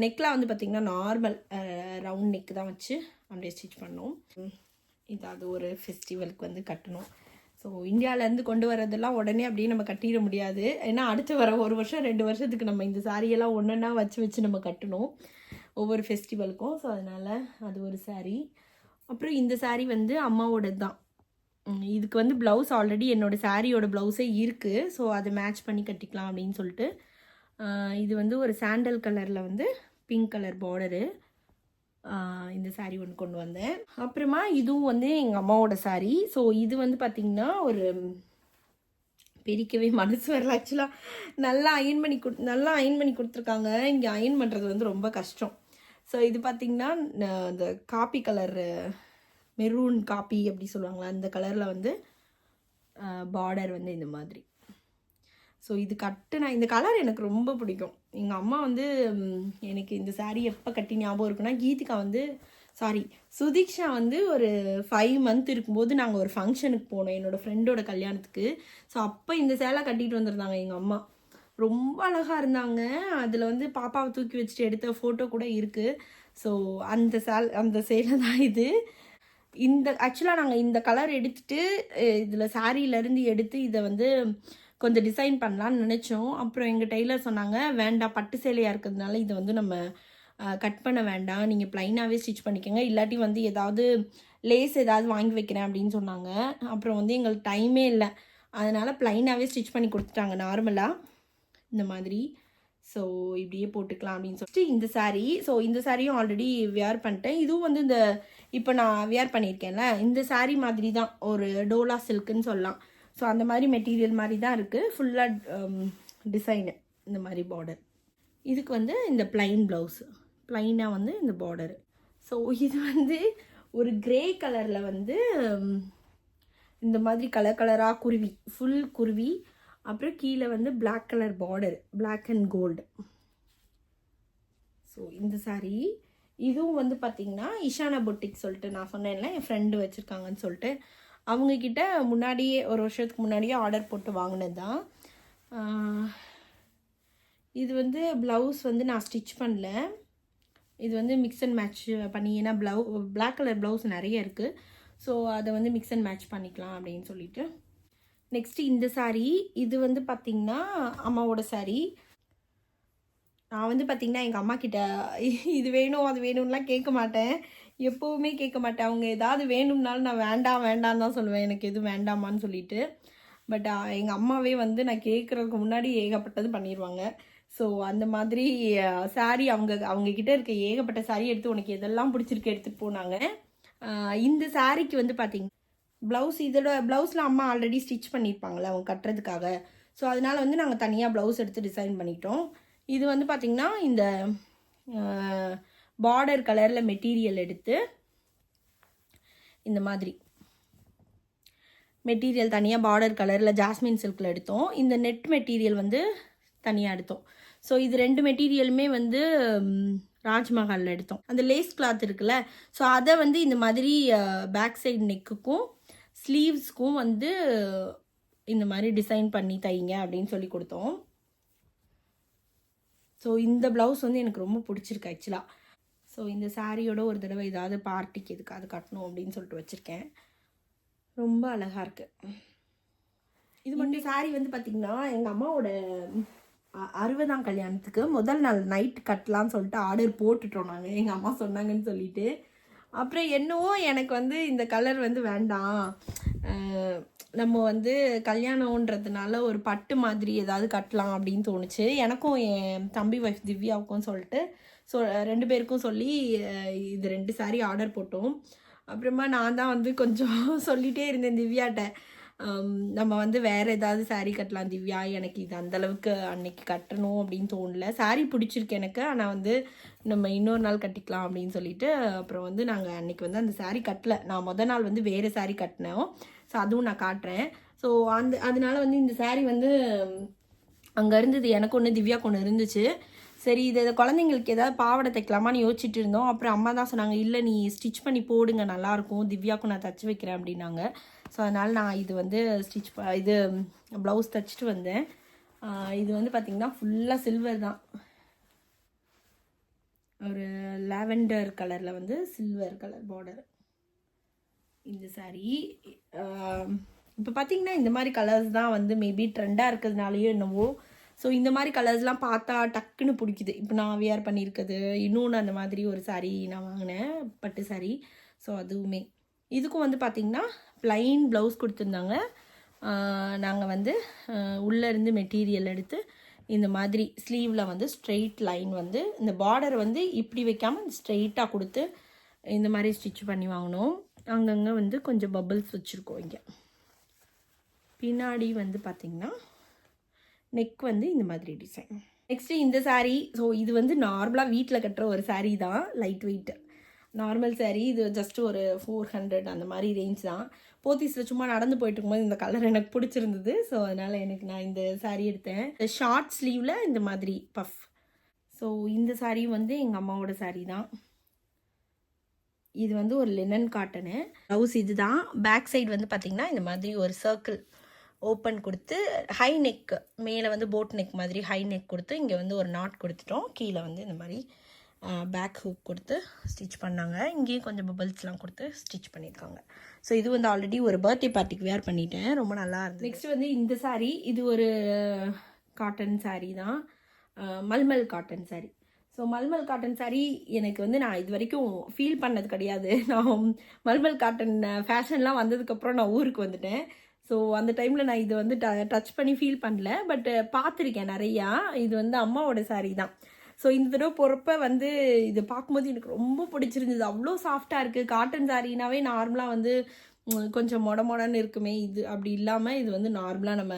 நெக்லாம் வந்து பார்த்திங்கன்னா நார்மல் ரவுண்ட் நெக் தான் வச்சு அப்படியே ஸ்டிச் பண்ணோம். இதாவது ஒரு ஃபெஸ்டிவலுக்கு வந்து கட்டணும். ஸோ இந்தியாவிலேருந்து கொண்டு வரதெல்லாம் உடனே அப்படியே நம்ம கட்டிட முடியாது. ஏன்னா அடுத்து வர 1 வருஷம் 2 வருஷத்துக்கு நம்ம இந்த சாரியெல்லாம் ஒன்றா வச்சு நம்ம கட்டணும் ஒவ்வொரு ஃபெஸ்டிவலுக்கும். ஸோ அதனால் அது ஒரு சாரீ. அப்புறம் இந்த சாரீ வந்து அம்மாவோடது தான். இதுக்கு வந்து ப்ளவுஸ் ஆல்ரெடி என்னோடய சாரியோட ப்ளவுஸே இருக்குது. ஸோ அதை மேட்ச் பண்ணி கட்டிக்கலாம் அப்படின்னு சொல்லிட்டு இது வந்து ஒரு சாண்டல் கலரில் வந்து பிங்க் கலர் பார்டரு இந்த சாரீ ஒன்று கொண்டு வந்தேன். அப்புறமா இதுவும் வந்து எங்கள் அம்மாவோட சாரீ. ஸோ இது வந்து பார்த்திங்கன்னா ஒரு பிரிக்கவே மனசு வரல. ஆக்சுவலாக நல்லா அயன் பண்ணி கொடுத்துருக்காங்க. இங்கே அயன் பண்ணுறது வந்து ரொம்ப கஷ்டம். ஸோ இது பார்த்திங்கன்னா இந்த காப்பி கலர் மெரூன் காப்பி அப்படி சொல்லுவாங்களா அந்த கலரில் வந்து பார்டர் வந்து இந்த மாதிரி. ஸோ இது கட்டுனா இந்த கலர் எனக்கு ரொம்ப பிடிக்கும். எங்கள் அம்மா வந்து எனக்கு இந்த சாரீ எப்போ கட்டி ஞாபகம் இருக்குன்னா கீதிகா வந்து சுதீக்ஷா வந்து ஒரு 5 மந்த் இருக்கும்போது நாங்கள் ஒரு ஃபங்க்ஷனுக்கு போனோம் என்னோடய ஃப்ரெண்டோட கல்யாணத்துக்கு. ஸோ அப்போ இந்த சேலை கட்டிகிட்டு வந்திருந்தாங்க எங்கள் அம்மா. ரொம்ப அழகாக இருந்தாங்க. அதில் வந்து பாப்பாவை தூக்கி வச்சுட்டு எடுத்த ஃபோட்டோ கூட இருக்குது. ஸோ அந்த சேலை தான் இது. ஆக்சுவலாக நாங்கள் இந்த கலர் எடுத்துகிட்டு இதில் சாரியிலேருந்து எடுத்து இதை வந்து கொஞ்சம் டிசைன் பண்ணலான்னு நினச்சோம். அப்புறம் எங்கள் டெய்லர் சொன்னாங்க, வேண்டாம் பட்டு சேலையாக இருக்கிறதுனால இதை வந்து நம்ம கட் பண்ண வேண்டாம், நீங்கள் ப்ளைனாகவே ஸ்டிச் பண்ணிக்கோங்க, இல்லாட்டி வந்து ஏதாவது லேஸ் ஏதாவது வாங்கி வைக்கிறேன் அப்படின்னு சொன்னாங்க. அப்புறம் வந்து எங்களுக்கு டைமே இல்லை, அதனால் ப்ளைனாகவே ஸ்டிச் பண்ணி கொடுத்துட்டாங்க நார்மலாக இந்த மாதிரி. ஸோ இப்படியே போட்டுக்கலாம் அப்படின்னு சொல்லிட்டு இந்த சாரீ. ஸோ இந்த சாரியும் ஆல்ரெடி வியர் பண்ணிட்டேன். இதுவும் வந்து இந்த இப்போ நான் வியர் பண்ணியிருக்கேன்ல இந்த சாரீ மாதிரி தான், ஒரு டோலா சில்க்குன்னு சொல்லலாம். ஸோ அந்த மாதிரி மெட்டீரியல் மாதிரி தான் இருக்குது. ஃபுல்லாக டிசைனு இந்த மாதிரி பார்டர். இதுக்கு வந்து இந்த ப்ளைன் ப்ளவுஸு, ப்ளைனாக வந்து இந்த பார்டரு. ஸோ இது வந்து ஒரு கிரே கலரில் வந்து இந்த மாதிரி கலர் கலராக குருவி, ஃபுல் குருவி, அப்புறம் கீழே வந்து black colour border, black and gold. So இந்த சாரீ இதுவும் வந்து பார்த்திங்கன்னா இஷானா பொட்டிக் சொல்லிட்டு நான் சொன்னேன்ல என் ஃப்ரெண்டு வச்சுருக்காங்கன்னு சொல்லிட்டு, அவங்கக்கிட்ட முன்னாடியே ஒரு வருஷத்துக்கு முன்னாடியே ஆர்டர் போட்டு வாங்கினது தான். இது வந்து ப்ளவுஸ் வந்து நான் ஸ்டிச் பண்ணல, இது வந்து மிக்ஸ் அண்ட் மேட்ச் பண்ணி, ஏன்னா பிளாக் கலர் ப்ளவுஸ் நிறைய இருக்குது. ஸோ அதை வந்து மிக்ஸ் அண்ட் மேட்ச் பண்ணிக்கலாம் அப்படின்னு சொல்லிட்டு. நெக்ஸ்ட்டு இந்த சாரீ இது வந்து பார்த்திங்கன்னா அம்மாவோட சாரீ. நான் வந்து பார்த்திங்கன்னா எங்கள் அம்மா கிட்ட இது வேணும் அது வேணும்லாம் கேட்க மாட்டேன், எப்போவுமே கேட்க மாட்டேன். அவங்க ஏதாவது வேணும்னாலும் நான் வேண்டாம் வேண்டான்னு தான் சொல்லுவேன், எனக்கு எதுவும் வேண்டாமான்னு சொல்லிட்டு. பட் எங்கள் அம்மாவே வந்து நான் கேட்குறதுக்கு முன்னாடி ஏகப்பட்டது பண்ணிடுவாங்க. ஸோ அந்த மாதிரி சாரீ அவங்கக்கிட்ட இருக்க ஏகப்பட்ட சாரீ எடுத்து உனக்கு எதெல்லாம் பிடிச்சிருக்கு எடுத்துகிட்டு போனாங்க. இந்த சாரீக்கு வந்து பார்த்திங்க ப்ளவுஸ், இதோட ப்ளவுஸில் அம்மா ஆல்ரெடி ஸ்டிச் பண்ணியிருப்பாங்களே அவங்க கட்டுறதுக்காக. ஸோ அதனால் வந்து நாங்கள் தனியாக ப்ளவுஸ் எடுத்து டிசைன் பண்ணிட்டோம். இது வந்து பார்த்திங்கன்னா இந்த பார்டர் கலரில் மெட்டீரியல் எடுத்து இந்த மாதிரி மெட்டீரியல் தனியாக பார்டர் கலரில் ஜாஸ்மின் சில்கில் எடுத்தோம். இந்த நெட் மெட்டீரியல் வந்து தனியாக எடுத்தோம். ஸோ இது ரெண்டு மெட்டீரியலுமே வந்து ராஜ்மஹாலில் எடுத்தோம். அந்த லேஸ் கிளாத் இருக்குல்ல, ஸோ அதை வந்து இந்த மாதிரி பேக் சைடு நெக்குக்கும் ஸ்லீவ்ஸ்க்கும் வந்து இந்த மாதிரி டிசைன் பண்ணி தைங்க அப்படின்னு சொல்லி கொடுத்தோம். ஸோ இந்த ப்ளவுஸ் வந்து எனக்கு ரொம்ப பிடிச்சிருக்கு ஆக்சுவலாக. ஸோ இந்த சாரியோட ஒரு தடவை ஏதாவது பார்ட்டிக்கு எதுக்காவது கட்டணும் அப்படின்னு சொல்லிட்டு வச்சுருக்கேன். ரொம்ப அழகாக இருக்குது. இது மட்டும் சாரீ வந்து பார்த்திங்கன்னா எங்கள் அம்மாவோட 60ஆம் கல்யாணத்துக்கு முதல் நாள் நைட் கட்டலான்னு சொல்லிட்டு ஆர்டர் போட்டுட்டோம் நாங்கள், எங்கள் அம்மா சொன்னாங்கன்னு சொல்லிட்டு. அப்புறம் என்னவோ எனக்கு வந்து இந்த கலர் வந்து வேண்டாம், நம்ம வந்து கல்யாணன்றதுனால ஒரு பட்டு மாதிரி ஏதாவது கட்டலாம் அப்படின்னு தோணுச்சு எனக்கும் என் தம்பி ஒய்ஃப் திவ்யாவுக்கும் சொல்லிட்டு. ஸோ 2 பேருக்கும் சொல்லி இது 2 சாரீ ஆர்டர் போட்டோம். அப்புறமா நான் தான் வந்து கொஞ்சம் சொல்லிகிட்டே இருந்தேன் திவ்யாட்ட, நம்ம வந்து வேறு ஏதாவது சாரீ கட்டலாம் திவ்யா, எனக்கு இது அந்தளவுக்கு அன்னைக்கு கட்டணும் அப்படின்னு தோணல, சாரீ பிடிச்சிருக்கு எனக்கு, ஆனால் வந்து நம்ம இன்னொரு நாள் கட்டிக்கலாம் அப்படின்னு சொல்லிட்டு. அப்புறம் வந்து நாங்கள் அன்றைக்கி வந்து அந்த சாரீ கட்டலை, நான் மொதல் நாள் வந்து வேறு சாரீ கட்டினோம். ஸோ அதுவும் நான் காட்டுறேன். ஸோ அதனால வந்து இந்த சாரீ வந்து அங்கே இருந்தது, எனக்கு ஒன்று திவ்யாவுக்கு ஒன்று இருந்துச்சு. சரி இதை குழந்தைங்களுக்கு ஏதாவது பாவாடை தைக்கலாமான்னு யோசிச்சுட்டு இருந்தோம். அப்புறம் அம்மா தான் சொன்னாங்க, இல்லை நீ ஸ்டிச் பண்ணி போடுங்க நல்லாயிருக்கும், திவ்யாவுக்கும் நான் தைச்சி வைக்கிறேன் அப்படின்னாங்க. ஸோ அதனால் நான் இது வந்து இது ப்ளவுஸ் தைச்சிட்டு வந்தேன். இது வந்து பார்த்திங்கன்னா ஃபுல்லாக சில்வர் தான், ஒரு லாவெண்டர் கலரில் வந்து சில்வர் கலர் பார்டர் இந்த சாரீ. இப்போ பார்த்திங்கன்னா இந்த மாதிரி கலர்ஸ் தான் வந்து மேபி ட்ரெண்டாக இருக்கிறதுனாலையோ என்னவோ, ஸோ இந்த மாதிரி கலர்ஸ்லாம் பார்த்தா டக்குன்னு பிடிக்குது. இப்போ நான் வியர் பண்ணியிருக்குது, இன்னொன்று அந்த மாதிரி ஒரு சாரீ நான் வாங்கினேன் பட்டு சாரீ. ஸோ அதுவுமே இதுக்கும் வந்து பார்த்திங்கன்னா ப்ளைன் ப்ளவுஸ் கொடுத்துருந்தாங்க. நாங்கள் வந்து உள்ளேருந்து மெட்டீரியல் எடுத்து இந்த மாதிரி ஸ்லீவில் வந்து ஸ்ட்ரெயிட் லைன் வந்து இந்த பார்டர் வந்து இப்படி வைக்காமல் ஸ்ட்ரெயிட்டாக கொடுத்து இந்த மாதிரி ஸ்டிச் பண்ணி வாங்கினோம். அங்கங்கே வந்து கொஞ்சம் பபிள்ஸ் வச்சுருக்கோம். இங்கே பின்னாடி வந்து பார்த்திங்கன்னா நெக் வந்து இந்த மாதிரி டிசைன். நெக்ஸ்ட்டு இந்த சாரீ. ஸோ இது வந்து நார்மலாக வீட்டில் கட்டுற ஒரு சாரீ தான், லைட் வெயிட் நார்மல் சாரீ. இது ஜஸ்ட் ஒரு 400 அந்த மாதிரி ரேஞ்ச் தான். போத்தீஸில் சும்மா நடந்து போயிட்டு இருக்கும்போது இந்த கலர் எனக்கு பிடிச்சிருந்தது. ஸோ அதனால் நான் இந்த சாரீ எடுத்தேன். ஷார்ட் ஸ்லீவில் இந்த மாதிரி பஃப். ஸோ இந்த சாரீ வந்து எங்கள் அம்மாவோட சாரீ தான். இது வந்து ஒரு லினன் காட்டனு ப்ளவுஸ். இது தான் பேக் சைடு வந்து பார்த்திங்கன்னா இந்த மாதிரி ஒரு சர்க்கிள் ஓப்பன் கொடுத்து ஹை நெக், மேலே வந்து போட் நெக் மாதிரி ஹை நெக் கொடுத்து இங்கே வந்து ஒரு நாட் கொடுத்துட்டோம். கீழே வந்து இந்த மாதிரி பேக் ஹூக் கொடுத்து ஸ்டிச் பண்ணாங்க. இங்கேயும் கொஞ்சம் பபிள்ஸ்லாம் கொடுத்து ஸ்டிச் பண்ணியிருக்காங்க. ஸோ இது வந்து ஆல்ரெடி ஒரு பர்த்டே பார்ட்டிக்கு வேர் பண்ணிட்டேன், ரொம்ப நல்லா இருந்தது. நெக்ஸ்ட் வந்து இந்த சாரீ. இது ஒரு காட்டன் சாரீ தான், mulmul cotton sari. So mulmul cotton sari எனக்கு வந்து நான் இது வரைக்கும் ஃபீல் பண்ணது கிடையாது. நான் மல்மல் காட்டன் ஃபேஷன்லாம் வந்ததுக்கப்புறம் நான் ஊருக்கு வந்துட்டேன். ஸோ அந்த டைமில் நான் இது வந்து டச் பண்ணி ஃபீல் பண்ணல. பட் பார்த்துருக்கேன் நிறையா. இது வந்து அம்மாவோட சாரீ தான். ஸோ இந்த தடவை போகிறப்ப வந்து இது பார்க்கும்போது எனக்கு ரொம்ப பிடிச்சிருந்தது. அவ்வளோ சாஃப்டாக இருக்குது. காட்டன் சாரீனாவே நார்மலாக வந்து கொஞ்சம் மொடன்னு இருக்குமே, இது அப்படி இல்லாமல் இது வந்து நார்மலாக நம்ம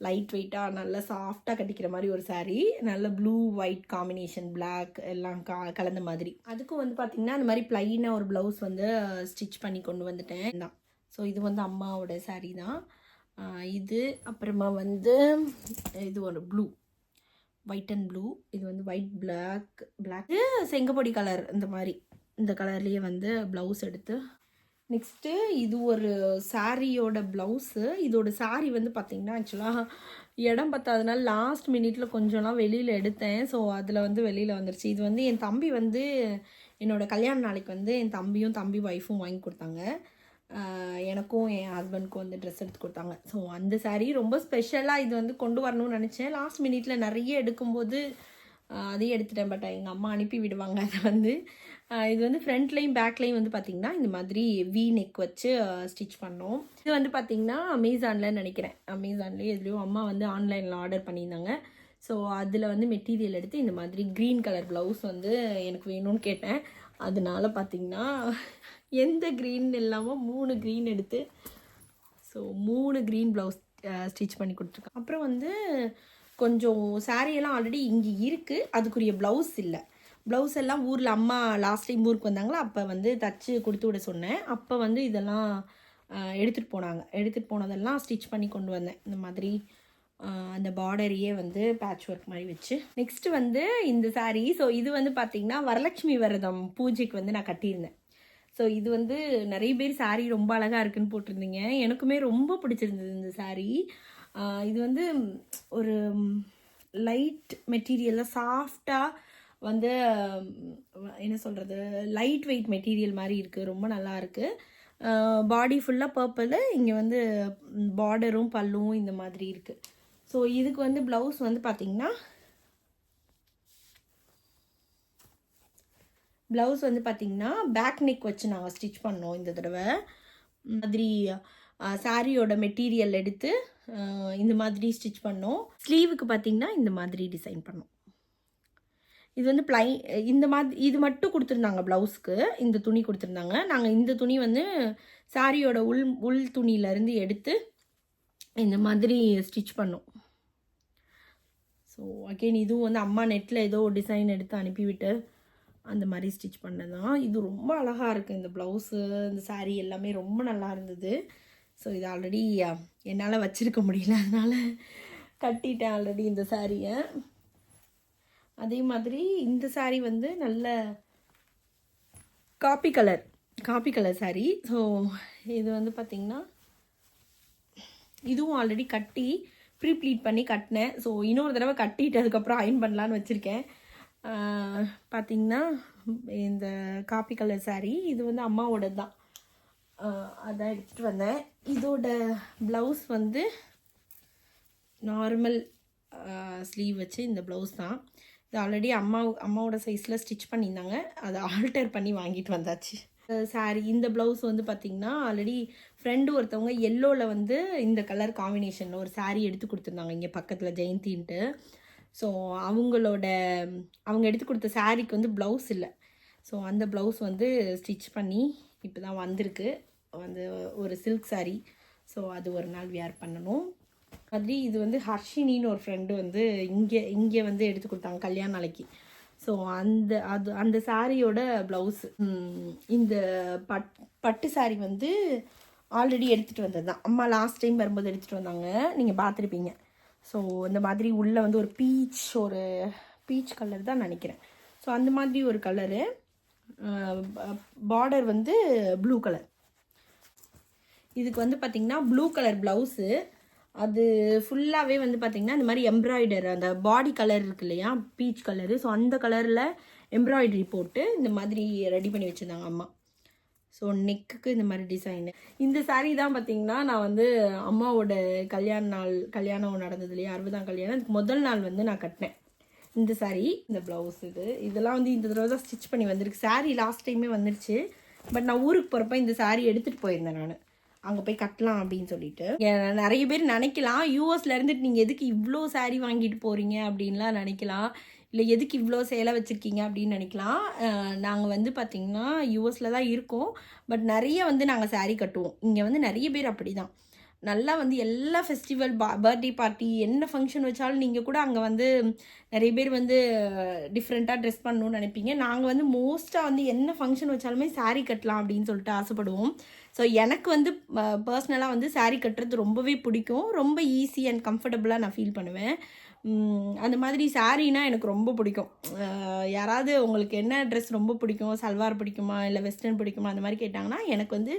லைட் வெயிட்டாக நல்லா சாஃப்டாக கட்டிக்கிற மாதிரி ஒரு சாரீ. நல்ல ப்ளூ ஒயிட் காம்பினேஷன், பிளாக் எல்லாம் கலந்த மாதிரி. அதுக்கும் வந்து பார்த்திங்கன்னா இந்த மாதிரி ப்ளைனாக ஒரு ப்ளவுஸ் வந்து ஸ்டிச் பண்ணி கொண்டு வந்துட்டேன் தான். ஸோ இது வந்து அம்மாவோட சாரீ தான் இது. அப்புறமா வந்து இது ஒரு ப்ளூ, ஒயிட் அண்ட் ப்ளூ. இது வந்து ஒயிட் பிளாக் செங்கப்பொடி கலர், இந்த கலர்லேயே வந்து ப்ளவுஸ் எடுத்து. நெக்ஸ்ட்டு இது ஒரு சாரியோட ப்ளவுஸு. இதோட சாரீ வந்து பார்த்திங்கன்னா ஆக்சுவலாக இடம் பத்தாதனால லாஸ்ட் மினிட்ல கொஞ்சம்லாம் வெளியில் எடுத்தேன். ஸோ அதில் வந்து வெளியில் வந்துருச்சு. இது வந்து என் தம்பி வந்து என்னோடய கல்யாண நாளைக்கு வந்து என் தம்பி ஒய்ஃபும் வாங்கி கொடுத்தாங்க. எனக்கும் என் ஹஸ்பண்டுக்கும் வந்து ட்ரெஸ் எடுத்து கொடுத்தாங்க. ஸோ அந்த சாரீ ரொம்ப ஸ்பெஷலாக இது வந்து கொண்டு வரணும்னு நினச்சேன். லாஸ்ட் மினிட்ல நிறைய எடுக்கும்போது அதையும் எடுத்துட்டேன். பட் எங்கள் அம்மா அனுப்பி விடுவாங்க. அதை வந்து இது வந்து ஃப்ரண்ட்லையும் பேக்லையும் வந்து பார்த்திங்கன்னா இந்த மாதிரி வி நெக் வச்சு ஸ்டிச் பண்ணோம். இது வந்து பார்த்திங்கன்னா அமேசானில் நினைக்கிறேன். அமேசான்லேயே எதுலேயும் அம்மா வந்து ஆன்லைனில் ஆர்டர் பண்ணியிருந்தாங்க. ஸோ அதில் வந்து மெட்டீரியல் எடுத்து இந்த மாதிரி க்ரீன் கலர் ப்ளவுஸ் வந்து எனக்கு வேணும்னு கேட்டேன். அதனால பார்த்திங்கன்னா எந்த க்ரீன் இல்லாமல் 3 க்ரீன் எடுத்து ஸோ 3 க்ரீன் ப்ளவுஸ் ஸ்டிச் பண்ணி கொடுத்துருக்கேன். அப்புறம் வந்து கொஞ்சம் சாரியெல்லாம் ஆல்ரெடி இங்கே இருக்குது, அதுக்குரிய ப்ளவுஸ் இல்லை. ப்ளவுஸ் எல்லாம் ஊரில் அம்மா லாஸ்ட் டைம் ஊருக்கு வந்தாங்களா, அப்போ வந்து தச்சு கொடுத்து விட சொன்னேன். அப்போ வந்து இதெல்லாம் எடுத்துகிட்டு போனதெல்லாம் ஸ்டிச் பண்ணி கொண்டு வந்தேன். இந்த மாதிரி அந்த பார்டரையே வந்து பேட்ச் ஒர்க் மாதிரி வச்சு. நெக்ஸ்ட்டு வந்து இந்த சாரீ. ஸோ இது வந்து பார்த்திங்கன்னா வரலட்சுமி விரதம் பூஜைக்கு வந்து நான் கட்டியிருந்தேன். ஸோ இது வந்து நிறைய பேர் சாரீ ரொம்ப அழகாக இருக்குன்னு போட்டிருந்தீங்க. எனக்குமே ரொம்ப பிடிச்சிருந்தது இந்த சாரீ. இது வந்து ஒரு லைட் மெட்டீரியலில் சாஃப்டாக வந்து என்ன சொல்கிறது, லைட் வெயிட் மெட்டீரியல் மாதிரி இருக்குது. ரொம்ப நல்லா இருக்குது. பாடி ஃபுல்லாக பர்பிள், இங்கே வந்து பார்டரும் பல்லும் இந்த மாதிரி இருக்குது. ஸோ இதுக்கு வந்து ப்ளவுஸ் வந்து பார்த்திங்கன்னா பேக் நெக் வச்சு நாங்கள் ஸ்டிச் பண்ணோம் இந்த தடவை. மாதிரி சாரியோட மெட்டீரியல் எடுத்து இந்த மாதிரி ஸ்டிச் பண்ணோம். ஸ்லீவுக்கு பார்த்திங்கன்னா இந்த மாதிரி டிசைன் பண்ணோம். இது வந்து இந்த மாதிரி இது மட்டும் கொடுத்துருந்தாங்க. ப்ளவுஸ்க்கு இந்த துணி கொடுத்துருந்தாங்க. நாங்கள் இந்த துணி வந்து சாரியோட உள் துணியிலேருந்து எடுத்து இந்த மாதிரி ஸ்டிச் பண்ணோம். ஸோ அகெயின் இதுவும் வந்து அம்மா நெட்டில் ஏதோ டிசைன் எடுத்து அனுப்பிவிட்டு அந்த மாதிரி ஸ்டிச் பண்ணதான். இது ரொம்ப அழகாக இருக்குது. இந்த ப்ளவுஸு, இந்த சாரீ எல்லாமே ரொம்ப நல்லா இருந்தது. ஸோ இது ஆல்ரெடி என்னால் வச்சுருக்க முடியல, அதனால் கட்டிட்டேன் ஆல்ரெடி இந்த சாரியை. அதே மாதிரி இந்த சாரீ வந்து நல்ல காப்பி கலர் சாரீ. ஸோ இது வந்து பார்த்திங்கன்னா இதுவும் ஆல்ரெடி கட்டி ப்ளீட் பண்ணி கட்டினேன். ஸோ இன்னொரு தடவை கட்டிட்டு அதுக்கப்புறம் அயன் பண்ணலான்னு வச்சுருக்கேன். பார்த்திங்கன்னா இந்த காப்பி கலர் சாரீ இது வந்து அம்மாவோட தான். அதான் எடுத்துகிட்டு வந்தேன். இதோட ப்ளவுஸ் வந்து நார்மல் ஸ்லீவ் வச்சு இந்த ப்ளவுஸ் தான். இது ஆல்ரெடி அம்மாவோட சைஸில் ஸ்டிச் பண்ணியிருந்தாங்க. அதை ஆல்டர் பண்ணி வாங்கிட்டு வந்தாச்சு. சாரீ இந்த ப்ளவுஸ் வந்து பார்த்திங்கன்னா ஆல்ரெடி ஃப்ரெண்டு ஒருத்தவங்க எல்லோவில் வந்து இந்த கலர் காம்பினேஷனில் ஒரு சாரீ எடுத்து கொடுத்துருந்தாங்க இங்கே பக்கத்தில் ஜெயந்தின்ட்டு. ஸோ அவங்க எடுத்து கொடுத்த சாரீக்கு வந்து ப்ளவுஸ் இல்லை. ஸோ அந்த ப்ளவுஸ் வந்து ஸ்டிச் பண்ணி இப்போ தான் வந்திருக்கு. வந்து ஒரு சில்க் சாரீ. ஸோ அது ஒரு நாள் வியர் பண்ணணும். மாதிரி இது வந்து ஹர்ஷினின்னு ஒரு ஃப்ரெண்டு வந்து இங்கே வந்து எடுத்து கொடுத்தாங்க கல்யாண நாளைக்கு. ஸோ அந்த சாரியோட ப்ளவுஸு. இந்த பட்டு சாரீ வந்து ஆல்ரெடி எடுத்துகிட்டு வந்தது தான். அம்மா லாஸ்ட் டைம் வரும்போது எடுத்துகிட்டு வந்தாங்க, நீங்கள் பார்த்துருப்பீங்க. ஸோ இந்த மாதிரி உள்ளே வந்து ஒரு பீச் கலர் தான் நினைக்கிறேன். ஸோ அந்த மாதிரி ஒரு கலரு, பார்டர் வந்து ப்ளூ கலர். இதுக்கு வந்து பார்த்திங்கன்னா ப்ளூ கலர் ப்ளவுஸு. அது ஃபுல்லாகவே வந்து பார்த்திங்கன்னா இந்த மாதிரி எம்ப்ராய்டர், அந்த பாடி கலர் இருக்கு இல்லையா, பீச் கலரு. ஸோ அந்த கலரில் எம்ப்ராய்டரி போட்டு இந்த மாதிரி ரெடி பண்ணி வச்சுருந்தாங்க அம்மா. ஸோ நெக்குக்கு இந்த மாதிரி டிசைனு. இந்த சாரீ தான் பார்த்திங்கன்னா நான் வந்து அம்மாவோட கல்யாணம் நடந்தது இல்லையா, 60ஆம் கல்யாணம், அதுக்கு முதல் நாள் வந்து நான் கட்டினேன். இந்த சாரீ, இந்த ப்ளவுஸ் இதெல்லாம் வந்து இந்த தடவை தான் ஸ்டிச் பண்ணி வந்திருக்கு. சாரீ லாஸ்ட் டைமே வந்துருச்சு. பட் நான் ஊருக்கு போகிறப்ப இந்த சாரீ எடுத்துகிட்டு போயிருந்தேன் நான். அங்கே போய் கட்டலாம் அப்படின்னு சொல்லிட்டு. நிறைய பேர் நினைக்கலாம், யூஎஸில் இருந்துட்டு நீங்கள் எதுக்கு இவ்வளோ சாரீ வாங்கிட்டு போகிறீங்க அப்படின்லாம் நினைக்கலாம். இல்லை எதுக்கு இவ்வளோ சேலை வச்சுருக்கீங்க அப்படின்னு நினைக்கலாம். நாங்கள் வந்து பார்த்திங்கன்னா யூஎஸில் தான் இருக்கோம். பட் நிறைய வந்து நாங்கள் சாரீ கட்டுவோம். இங்கே வந்து நிறைய பேர் அப்படி தான் நல்லா வந்து எல்லா ஃபெஸ்டிவல் பர்த்டே பார்ட்டி என்ன ஃபங்க்ஷன் வச்சாலும் நீங்கள் கூட அங்கே வந்து நிறைய பேர் வந்து டிஃப்ரெண்ட்டாக ட்ரெஸ் பண்ணணும்னு நினைப்பீங்க. நாங்கள் வந்து மோஸ்ட்டாக வந்து என்ன ஃபங்க்ஷன் வச்சாலுமே சாரீ கட்டலாம் அப்படின்னு சொல்லிட்டு ஆசைப்படுவோம். ஸோ எனக்கு வந்து பர்சனலாக வந்து சாரீ கட்டுறது ரொம்பவே பிடிக்கும். ரொம்ப ஈஸி அண்ட் கம்ஃபர்டபுளாக நான் ஃபீல் பண்ணுவேன். அந்த மாதிரி சாரீனா எனக்கு ரொம்ப பிடிக்கும். யாராவது உங்களுக்கு என்ன ட்ரெஸ் ரொம்ப பிடிக்கும், சல்வார் பிடிக்குமா இல்லை வெஸ்டர்ன் பிடிக்குமா அந்த மாதிரி கேட்டாங்கன்னா எனக்கு வந்து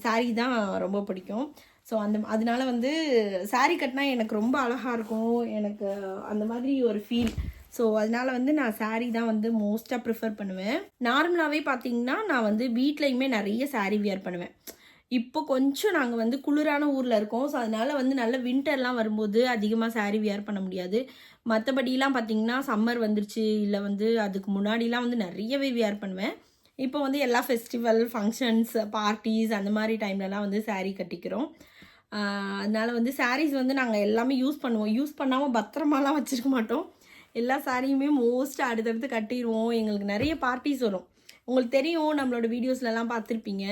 சாரீ தான் ரொம்ப பிடிக்கும். ஸோ அதனால வந்து சாரீ கட்டினா எனக்கு ரொம்ப அழகாக இருக்கும். எனக்கு அந்த மாதிரி ஒரு ஃபீல். ஸோ அதனால வந்து நான் சாரீ தான் வந்து மோஸ்ட்டாக ப்ரிஃபர் பண்ணுவேன். நார்மலாகவே பார்த்தீங்கன்னா நான் வந்து வீட்லையுமே நிறைய சாரீ வியர் பண்ணுவேன். இப்போ கொஞ்சம் நாங்கள் வந்து குளிரான ஊரில் இருக்கோம். ஸோ அதனால் வந்து நல்ல வின்டர்லாம் வரும்போது அதிகமாக சாரீ வியர் பண்ண முடியாது. மற்றபடிலாம் பார்த்திங்கன்னா சம்மர் வந்துருச்சு இல்லை வந்து அதுக்கு முன்னாடிலாம் வந்து நிறையவே வியர் பண்ணுவேன். இப்போ வந்து எல்லா ஃபெஸ்டிவல் ஃபங்க்ஷன்ஸ் பார்ட்டிஸ் அந்த மாதிரி டைம்லலாம் வந்து சாரீ கட்டிக்கிறோம். அதனால் வந்து சாரீஸ் வந்து நாங்கள் எல்லாமே யூஸ் பண்ணுவோம். யூஸ் பண்ணாமல் பத்திரமாலாம் வச்சுருக்க மாட்டோம். எல்லா சாரியுமே மோஸ்ட்டாக அடுத்தடுத்து கட்டிடுவோம். எங்களுக்கு நிறைய பார்ட்டிஸ் வரும். உங்களுக்கு தெரியும், நம்மளோட வீடியோஸ்லலாம் பார்த்துருப்பீங்க.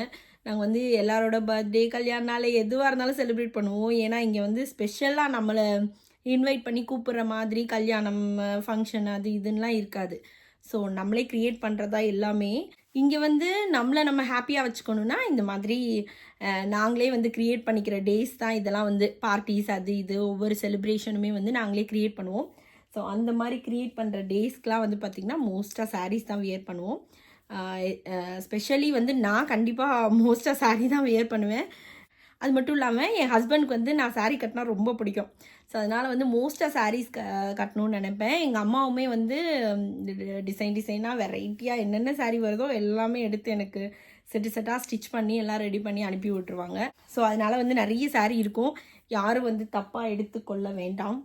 நாங்கள் வந்து எல்லாரோட பர்த்டே கல்யாண நாள் எதுவாக இருந்தாலும் செலிப்ரேட் பண்ணுவோம். ஏன்னா இங்கே வந்து ஸ்பெஷலாக நம்மளை இன்வைட் பண்ணி கூப்பிட்ற மாதிரி கல்யாணம் ஃபங்க்ஷன் அது இதுன்னெலாம் இருக்காது. ஸோ நம்மளே க்ரியேட் பண்ணுறதா எல்லாமே. இங்கே வந்து நம்மளை நம்ம ஹாப்பியாக வச்சுக்கணுன்னா இந்த மாதிரி நாங்களே வந்து க்ரியேட் பண்ணிக்கிற டேஸ் தான் இதெல்லாம் வந்து பார்ட்டிஸ் அது இது ஒவ்வொரு செலிப்ரேஷனுமே வந்து நாங்களே க்ரியேட் பண்ணுவோம். ஸோ அந்த மாதிரி க்ரியேட் பண்ணுற டேஸ்க்கெலாம் வந்து பார்த்திங்கன்னா மோஸ்ட்டாக சாரீஸ் தான் வியர் பண்ணுவோம். ஸ்பெஷலி வந்து நான் கண்டிப்பாக மோஸ்ட்டாக சாரீ தான் வியர் பண்ணுவேன். அது மட்டும் இல்லாமல் என் ஹஸ்பண்டுக்கு வந்து நான் சாரீ கட்டினா ரொம்ப பிடிக்கும். ஸோ அதனால் வந்து மோஸ்ட்டாக சாரீஸ் கட்டணும்னு நினைப்பேன். எங்கள் அம்மாவுமே வந்து டிசைனாக வெரைட்டியாக என்னென்ன சாரீ வருதோ எல்லாமே எடுத்து எனக்கு செட்டாக ஸ்டிச் பண்ணி எல்லாம் ரெடி பண்ணி அனுப்பி விட்டுருவாங்க. ஸோ அதனால் வந்து நிறைய சாரீ இருக்கும். யாரும் வந்து தப்பாக எடுத்துக்கொள்ள வேண்டாம்.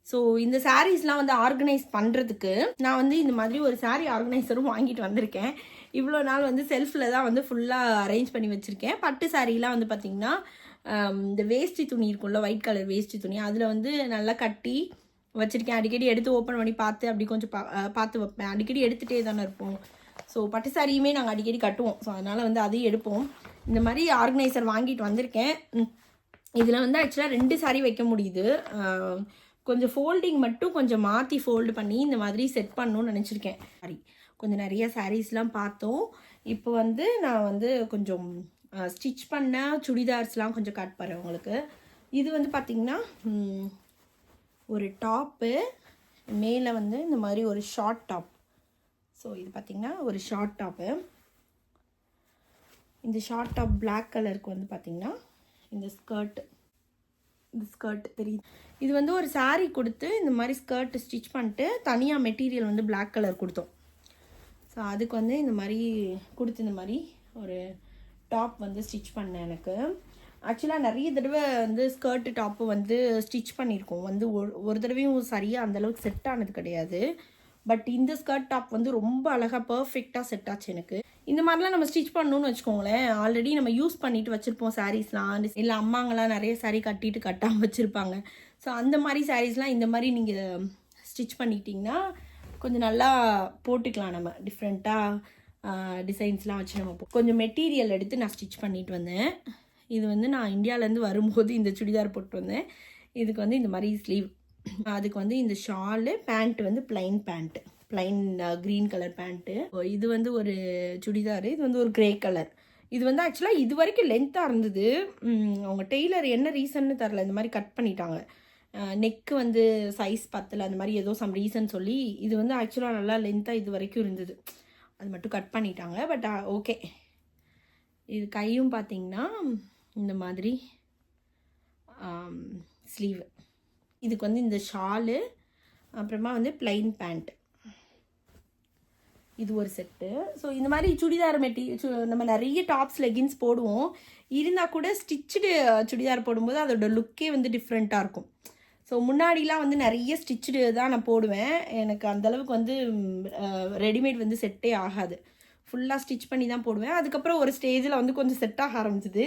ஸோ இந்த சாரீஸ்லாம் வந்து ஆர்கனைஸ் பண்ணுறதுக்கு நான் வந்து இந்த மாதிரி ஒரு சாரீ ஆர்கனைசரும் வாங்கிட்டு வந்திருக்கேன். இவ்வளோ நாள் வந்து செல்ஃபில் தான் வந்து ஃபுல்லாக அரேஞ்ச் பண்ணி வச்சுருக்கேன். பட்டு சாரீலாம் வந்து பார்த்திங்கன்னா இந்த வேஷ்டி துணி இருக்கும்ல, ஒயிட் கலர் வேஷ்டி துணி, அதில் வந்து நல்லா கட்டி வச்சுருக்கேன். அடிக்கடி எடுத்து ஓப்பன் பண்ணி பார்த்து அப்படி கொஞ்சம் பார்த்து வைப்பேன். அடிக்கடி எடுத்துகிட்டே தானே இருப்போம். ஸோ பட்டு சாரியுமே நாங்கள் அடிக்கடி கட்டுவோம். ஸோ அதனால் வந்து அதையும் எடுப்போம். இந்த மாதிரி ஆர்கனைசர் வாங்கிட்டு வந்திருக்கேன். இதில் வந்து ஆக்சுவலாக 2 சாரீ வைக்க முடியுது. கொஞ்சம் ஃபோல்டிங் மட்டும் கொஞ்சம் மாற்றி ஃபோல்டு பண்ணி இந்த மாதிரி செட் பண்ணணும்னு நினச்சிருக்கேன். சாரி, கொஞ்சம் நிறைய சாரீஸ்லாம் பார்த்தோம். இப்போ வந்து நான் வந்து கொஞ்சம் ஸ்டிச் பண்ண சுடிதார்ஸ்லாம் கொஞ்சம் கட் பண்ணுறேன் உங்களுக்கு. இது வந்து பார்த்திங்கன்னா ஒரு டாப்பு, மேலே வந்து இந்த மாதிரி ஒரு ஷார்ட் டாப். ஸோ இது பார்த்திங்கன்னா ஒரு ஷார்ட் டாப்பு. இந்த ஷார்ட் டாப் பிளாக் கலருக்கு வந்து பார்த்திங்கன்னா இந்த ஸ்கர்ட் தெரியுது. இது வந்து ஒரு சாரீ கொடுத்து இந்த மாதிரி ஸ்கர்ட் ஸ்டிச் பண்ணிட்டு தனியாக மெட்டீரியல் வந்து பிளாக் கலர் கொடுத்தோம். ஸோ அதுக்கு வந்து இந்த மாதிரி கொடுத்து இந்த மாதிரி ஒரு டாப் வந்து ஸ்டிச் பண்ணேன். எனக்கு ஆக்சுவலாக நிறைய தடவை வந்து ஸ்கர்ட்டு டாப்பு வந்து ஸ்டிச் பண்ணியிருக்கோம். வந்து ஒரு தடவையும் சரியாக அந்தளவுக்கு செட் ஆனது கிடையாது. பட் இந்த ஸ்கர்ட் டாப் வந்து ரொம்ப அழகாக பர்ஃபெக்டாக செட் ஆச்சு எனக்கு. இந்த மாதிரிலாம் நம்ம ஸ்டிச் பண்ணணும்னு வச்சுக்கோங்களேன், ஆல்ரெடி நம்ம யூஸ் பண்ணிட்டு வச்சுருப்போம் சாரீஸ்லாம். இல்லை அம்மாங்களாம் நிறைய சாரீ கட்டாமல் வச்சுருப்பாங்க. ஸோ அந்த மாதிரி சாரீஸ்லாம் இந்த மாதிரி நீங்கள் ஸ்டிச் பண்ணிட்டீங்கன்னா கொஞ்சம் நல்லா போட்டுக்கலாம். நம்ம டிஃப்ரெண்ட்டாக டிசைன்ஸ்லாம் வச்சு நம்ம கொஞ்சம் மெட்டீரியல் எடுத்து நான் ஸ்டிச் பண்ணிட்டு வந்தேன். இது வந்து நான் இந்தியாவிலேருந்து வரும்போது இந்த சுடிதார் போட்டு வந்தேன். இதுக்கு வந்து இந்த மாதிரி ஸ்லீவ், அதுக்கு வந்து இந்த ஷாலு, பேண்ட்டு வந்து ப்ளைன் க்ரீன் கலர் பேண்ட்டு. இது வந்து ஒரு சுடிதார், இது வந்து ஒரு க்ரே கலர். இது வந்து ஆக்சுவலாக இது வரைக்கும் லென்த்தாக இருந்தது. அவங்க டெய்லர் என்ன ரீசன்னு தெரில, இந்த மாதிரி கட் பண்ணிட்டாங்க. நெக்கு வந்து சைஸ் பத்தலை, அந்த மாதிரி ஏதோ சம் ரீசன் சொல்லி இது வந்து ஆக்சுவலாக நல்லா லென்த்தாக இது வரைக்கும் இருந்தது. அது மட்டும் கட் பண்ணிட்டாங்க. But okay. இது கையும் பார்த்திங்கன்னா இந்த மாதிரி ஸ்லீவ். இதுக்கு வந்து இந்த ஷாலு, அப்புறமா வந்து ப்ளைன் பேண்ட், இது ஒரு செட்டு. ஸோ இந்த மாதிரி சுடிதார் நம்ம நிறைய டாப்ஸ் லெகின்ஸ் போடுவோம். இருந்தால் கூட ஸ்டிச்சுடு சுடிதார் போடும்போது அதோட லுக்கே வந்து டிஃப்ரெண்ட்டாக இருக்கும். ஸோ முன்னாடிலாம் வந்து நிறைய ஸ்டிச்சுடு தான் நான் போடுவேன். எனக்கு அந்தளவுக்கு வந்து ரெடிமேட் வந்து செட்டே ஆகாது. ஃபுல்லாக ஸ்டிச் பண்ணி தான் போடுவேன். அதுக்கப்புறம் ஒரு ஸ்டேஜில் வந்து கொஞ்சம் செட் ஆக ஆரம்பிச்சிது.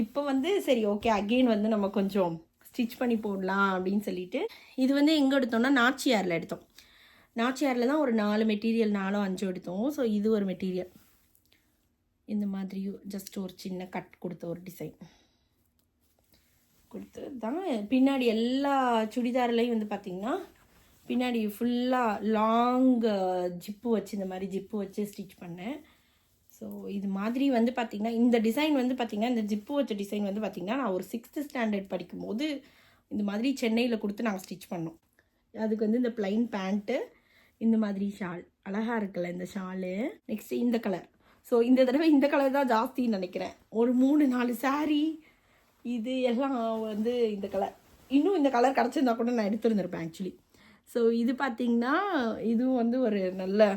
இப்போ வந்து சரி ஓகே அகெயின் வந்து நம்ம கொஞ்சம் ஸ்டிச் பண்ணி போடலாம் அப்படின்னு சொல்லிட்டு, இது வந்து எங்கே எடுத்தோம்னா நாச்சியாரில் எடுத்தோம். நாச்சியாரில் தான் ஒரு 4 மெட்டீரியல் 4 5 எடுத்தோம். ஸோ இது ஒரு மெட்டீரியல் இந்த மாதிரி ஜஸ்ட் ஒரு சின்ன கட் கொடுத்த ஒரு டிசைன் கொடுத்து தான் பின்னாடி எல்லா சுடிதார்லையும் வந்து பார்த்திங்கன்னா பின்னாடி ஃபுல்லாக லாங் ஜிப்பு வச்சு இந்த மாதிரி ஜிப்பு வச்சு ஸ்டிச் பண்ணேன். ஸோ இது மாதிரி வந்து பார்த்திங்கன்னா இந்த டிசைன் வந்து பார்த்திங்கன்னா இந்த ஜிப்பு வச்ச டிசைன் வந்து பார்த்திங்கன்னா நான் ஒரு 6th ஸ்டாண்டர்ட் படிக்கும்போது இந்த மாதிரி சென்னையில் கொடுத்து நாங்கள் ஸ்டிச் பண்ணோம். அதுக்கு வந்து இந்த ப்ளைன் பேண்ட்டு இந்த மாதிரி ஷால் அழகாக இருக்குல்ல இந்த ஷாலு. நெக்ஸ்ட்டு இந்த கலர். ஸோ இந்த தடவை இந்த கலர் தான் ஜாஸ்தின்னு நினைக்கிறேன். ஒரு 3-4 சாரீ இது எல்லாம் வந்து இந்த கலர். இன்னும் இந்த கலர் கிடச்சிருந்தா கூட நான் எடுத்துருந்துருப்பேன் ஆக்சுவலி. ஸோ இது பார்த்திங்கன்னா இதுவும் வந்து ஒரு நல்ல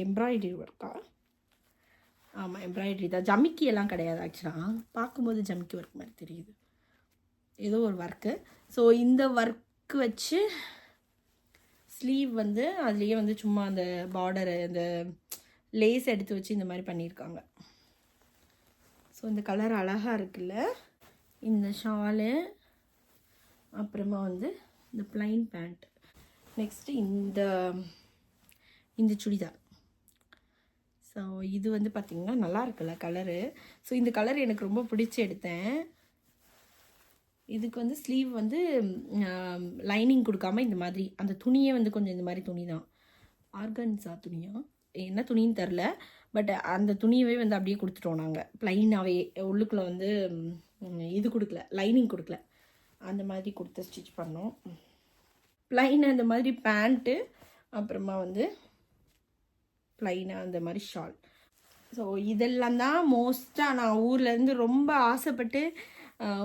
எம்ப்ராய்டரி ஒர்க்கா. ஆமாம் எம்ப்ராய்டரி தான், ஜமிக்கி எல்லாம் கிடையாது. ஆக்சுவலாக பார்க்கும்போது ஜமிக்கி ஒர்க் மாதிரி தெரியுது, ஏதோ ஒரு ஒர்க்கு. ஸோ இந்த ஒர்க்கு வச்சு ஸ்லீவ் வந்து அதுலேயே வந்து சும்மா அந்த பார்டரு அந்த லேஸ் எடுத்து வச்சு இந்த மாதிரி பண்ணியிருக்காங்க. ஸோ இந்த கலர் அழகாக இருக்குல்ல. இந்த ஷாலு அப்புறமா வந்து இந்த ப்ளைன் பேண்ட். நெக்ஸ்ட்டு இந்த சுடிதார். ஸோ இது வந்து பார்த்திங்கன்னா நல்லா இருக்குல்ல கலரு. ஸோ இந்த கலர் எனக்கு ரொம்ப பிடிச்சி எடுத்தேன். இதுக்கு வந்து ஸ்லீவ் வந்து லைனிங் கொடுக்காம இந்த மாதிரி அந்த துணியே வந்து கொஞ்சம் இந்த மாதிரி துணி தான், ஆர்கன்ஸா துணியா என்ன துணின்னு தெரில. பட் அந்த துணியவே வந்து அப்படியே கொடுத்துட்டோம் நாங்கள் ப்ளைனாகவே. உள்ளுக்குள்ளே வந்து இது கொடுக்கல, லைனிங் கொடுக்கல, அந்த மாதிரி கொடுத்து ஸ்டிச் பண்ணோம். ப்ளைன் அந்த மாதிரி பேண்ட்டு அப்புறமா வந்து ப்ளைனாக அந்த மாதிரி ஷால். ஸோ இதெல்லாம் தான் மோஸ்ட்டாக நான் ஊர்லேருந்து ரொம்ப ஆசைப்பட்டு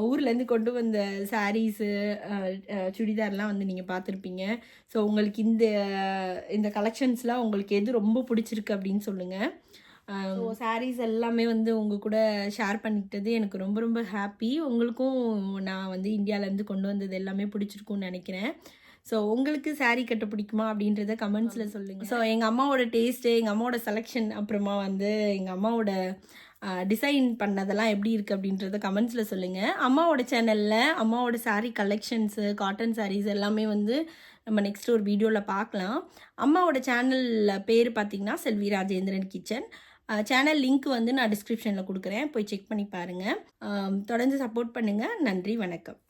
ஊர்லேருந்து கொண்டு வந்த சாரீஸு சுடிதார்லாம் வந்து நீங்கள் பார்த்துருப்பீங்க. ஸோ உங்களுக்கு இந்த கலெக்ஷன்ஸ்லாம் உங்களுக்கு எது ரொம்ப பிடிச்சிருக்கு அப்படின்னு சொல்லுங்கள். ஸோ சாரீஸ் எல்லாமே வந்து உங்கள் கூட ஷேர் பண்ணிக்கிட்டது எனக்கு ரொம்ப ரொம்ப ஹாப்பி. உங்களுக்கும் நான் வந்து இந்தியாவிலேருந்து கொண்டு வந்தது எல்லாமே பிடிச்சிருக்குன்னு நினைக்கிறேன். ஸோ உங்களுக்கு சாரீ கட்ட பிடிக்குமா அப்படின்றத கமெண்ட்ஸில் சொல்லுங்கள். ஸோ எங்கள் அம்மாவோட டேஸ்ட்டு, எங்கள் அம்மாவோட செலெக்ஷன், அப்புறமா வந்து எங்கள் அம்மாவோட டிசைன் பண்ணதெல்லாம் எப்படி இருக்குது அப்படின்றத கமெண்ட்ஸில் சொல்லுங்கள். அம்மாவோட சேனலில் அம்மாவோட சாரீ கலெக்ஷன்ஸு, காட்டன் சாரீஸ் எல்லாமே வந்து நம்ம நெக்ஸ்ட் ஒரு வீடியோவில் பார்க்கலாம். அம்மாவோட சேனலில் பேர் பார்த்திங்கன்னா செல்வி ராஜேந்திரன் கிச்சன். சேனல் லிங்க் வந்து நான் டிஸ்கிரிப்ஷனில் கொடுக்குறேன், போய் செக் பண்ணி பாருங்கள். தொடர்ந்து சப்போர்ட் பண்ணுங்கள். நன்றி, வணக்கம்.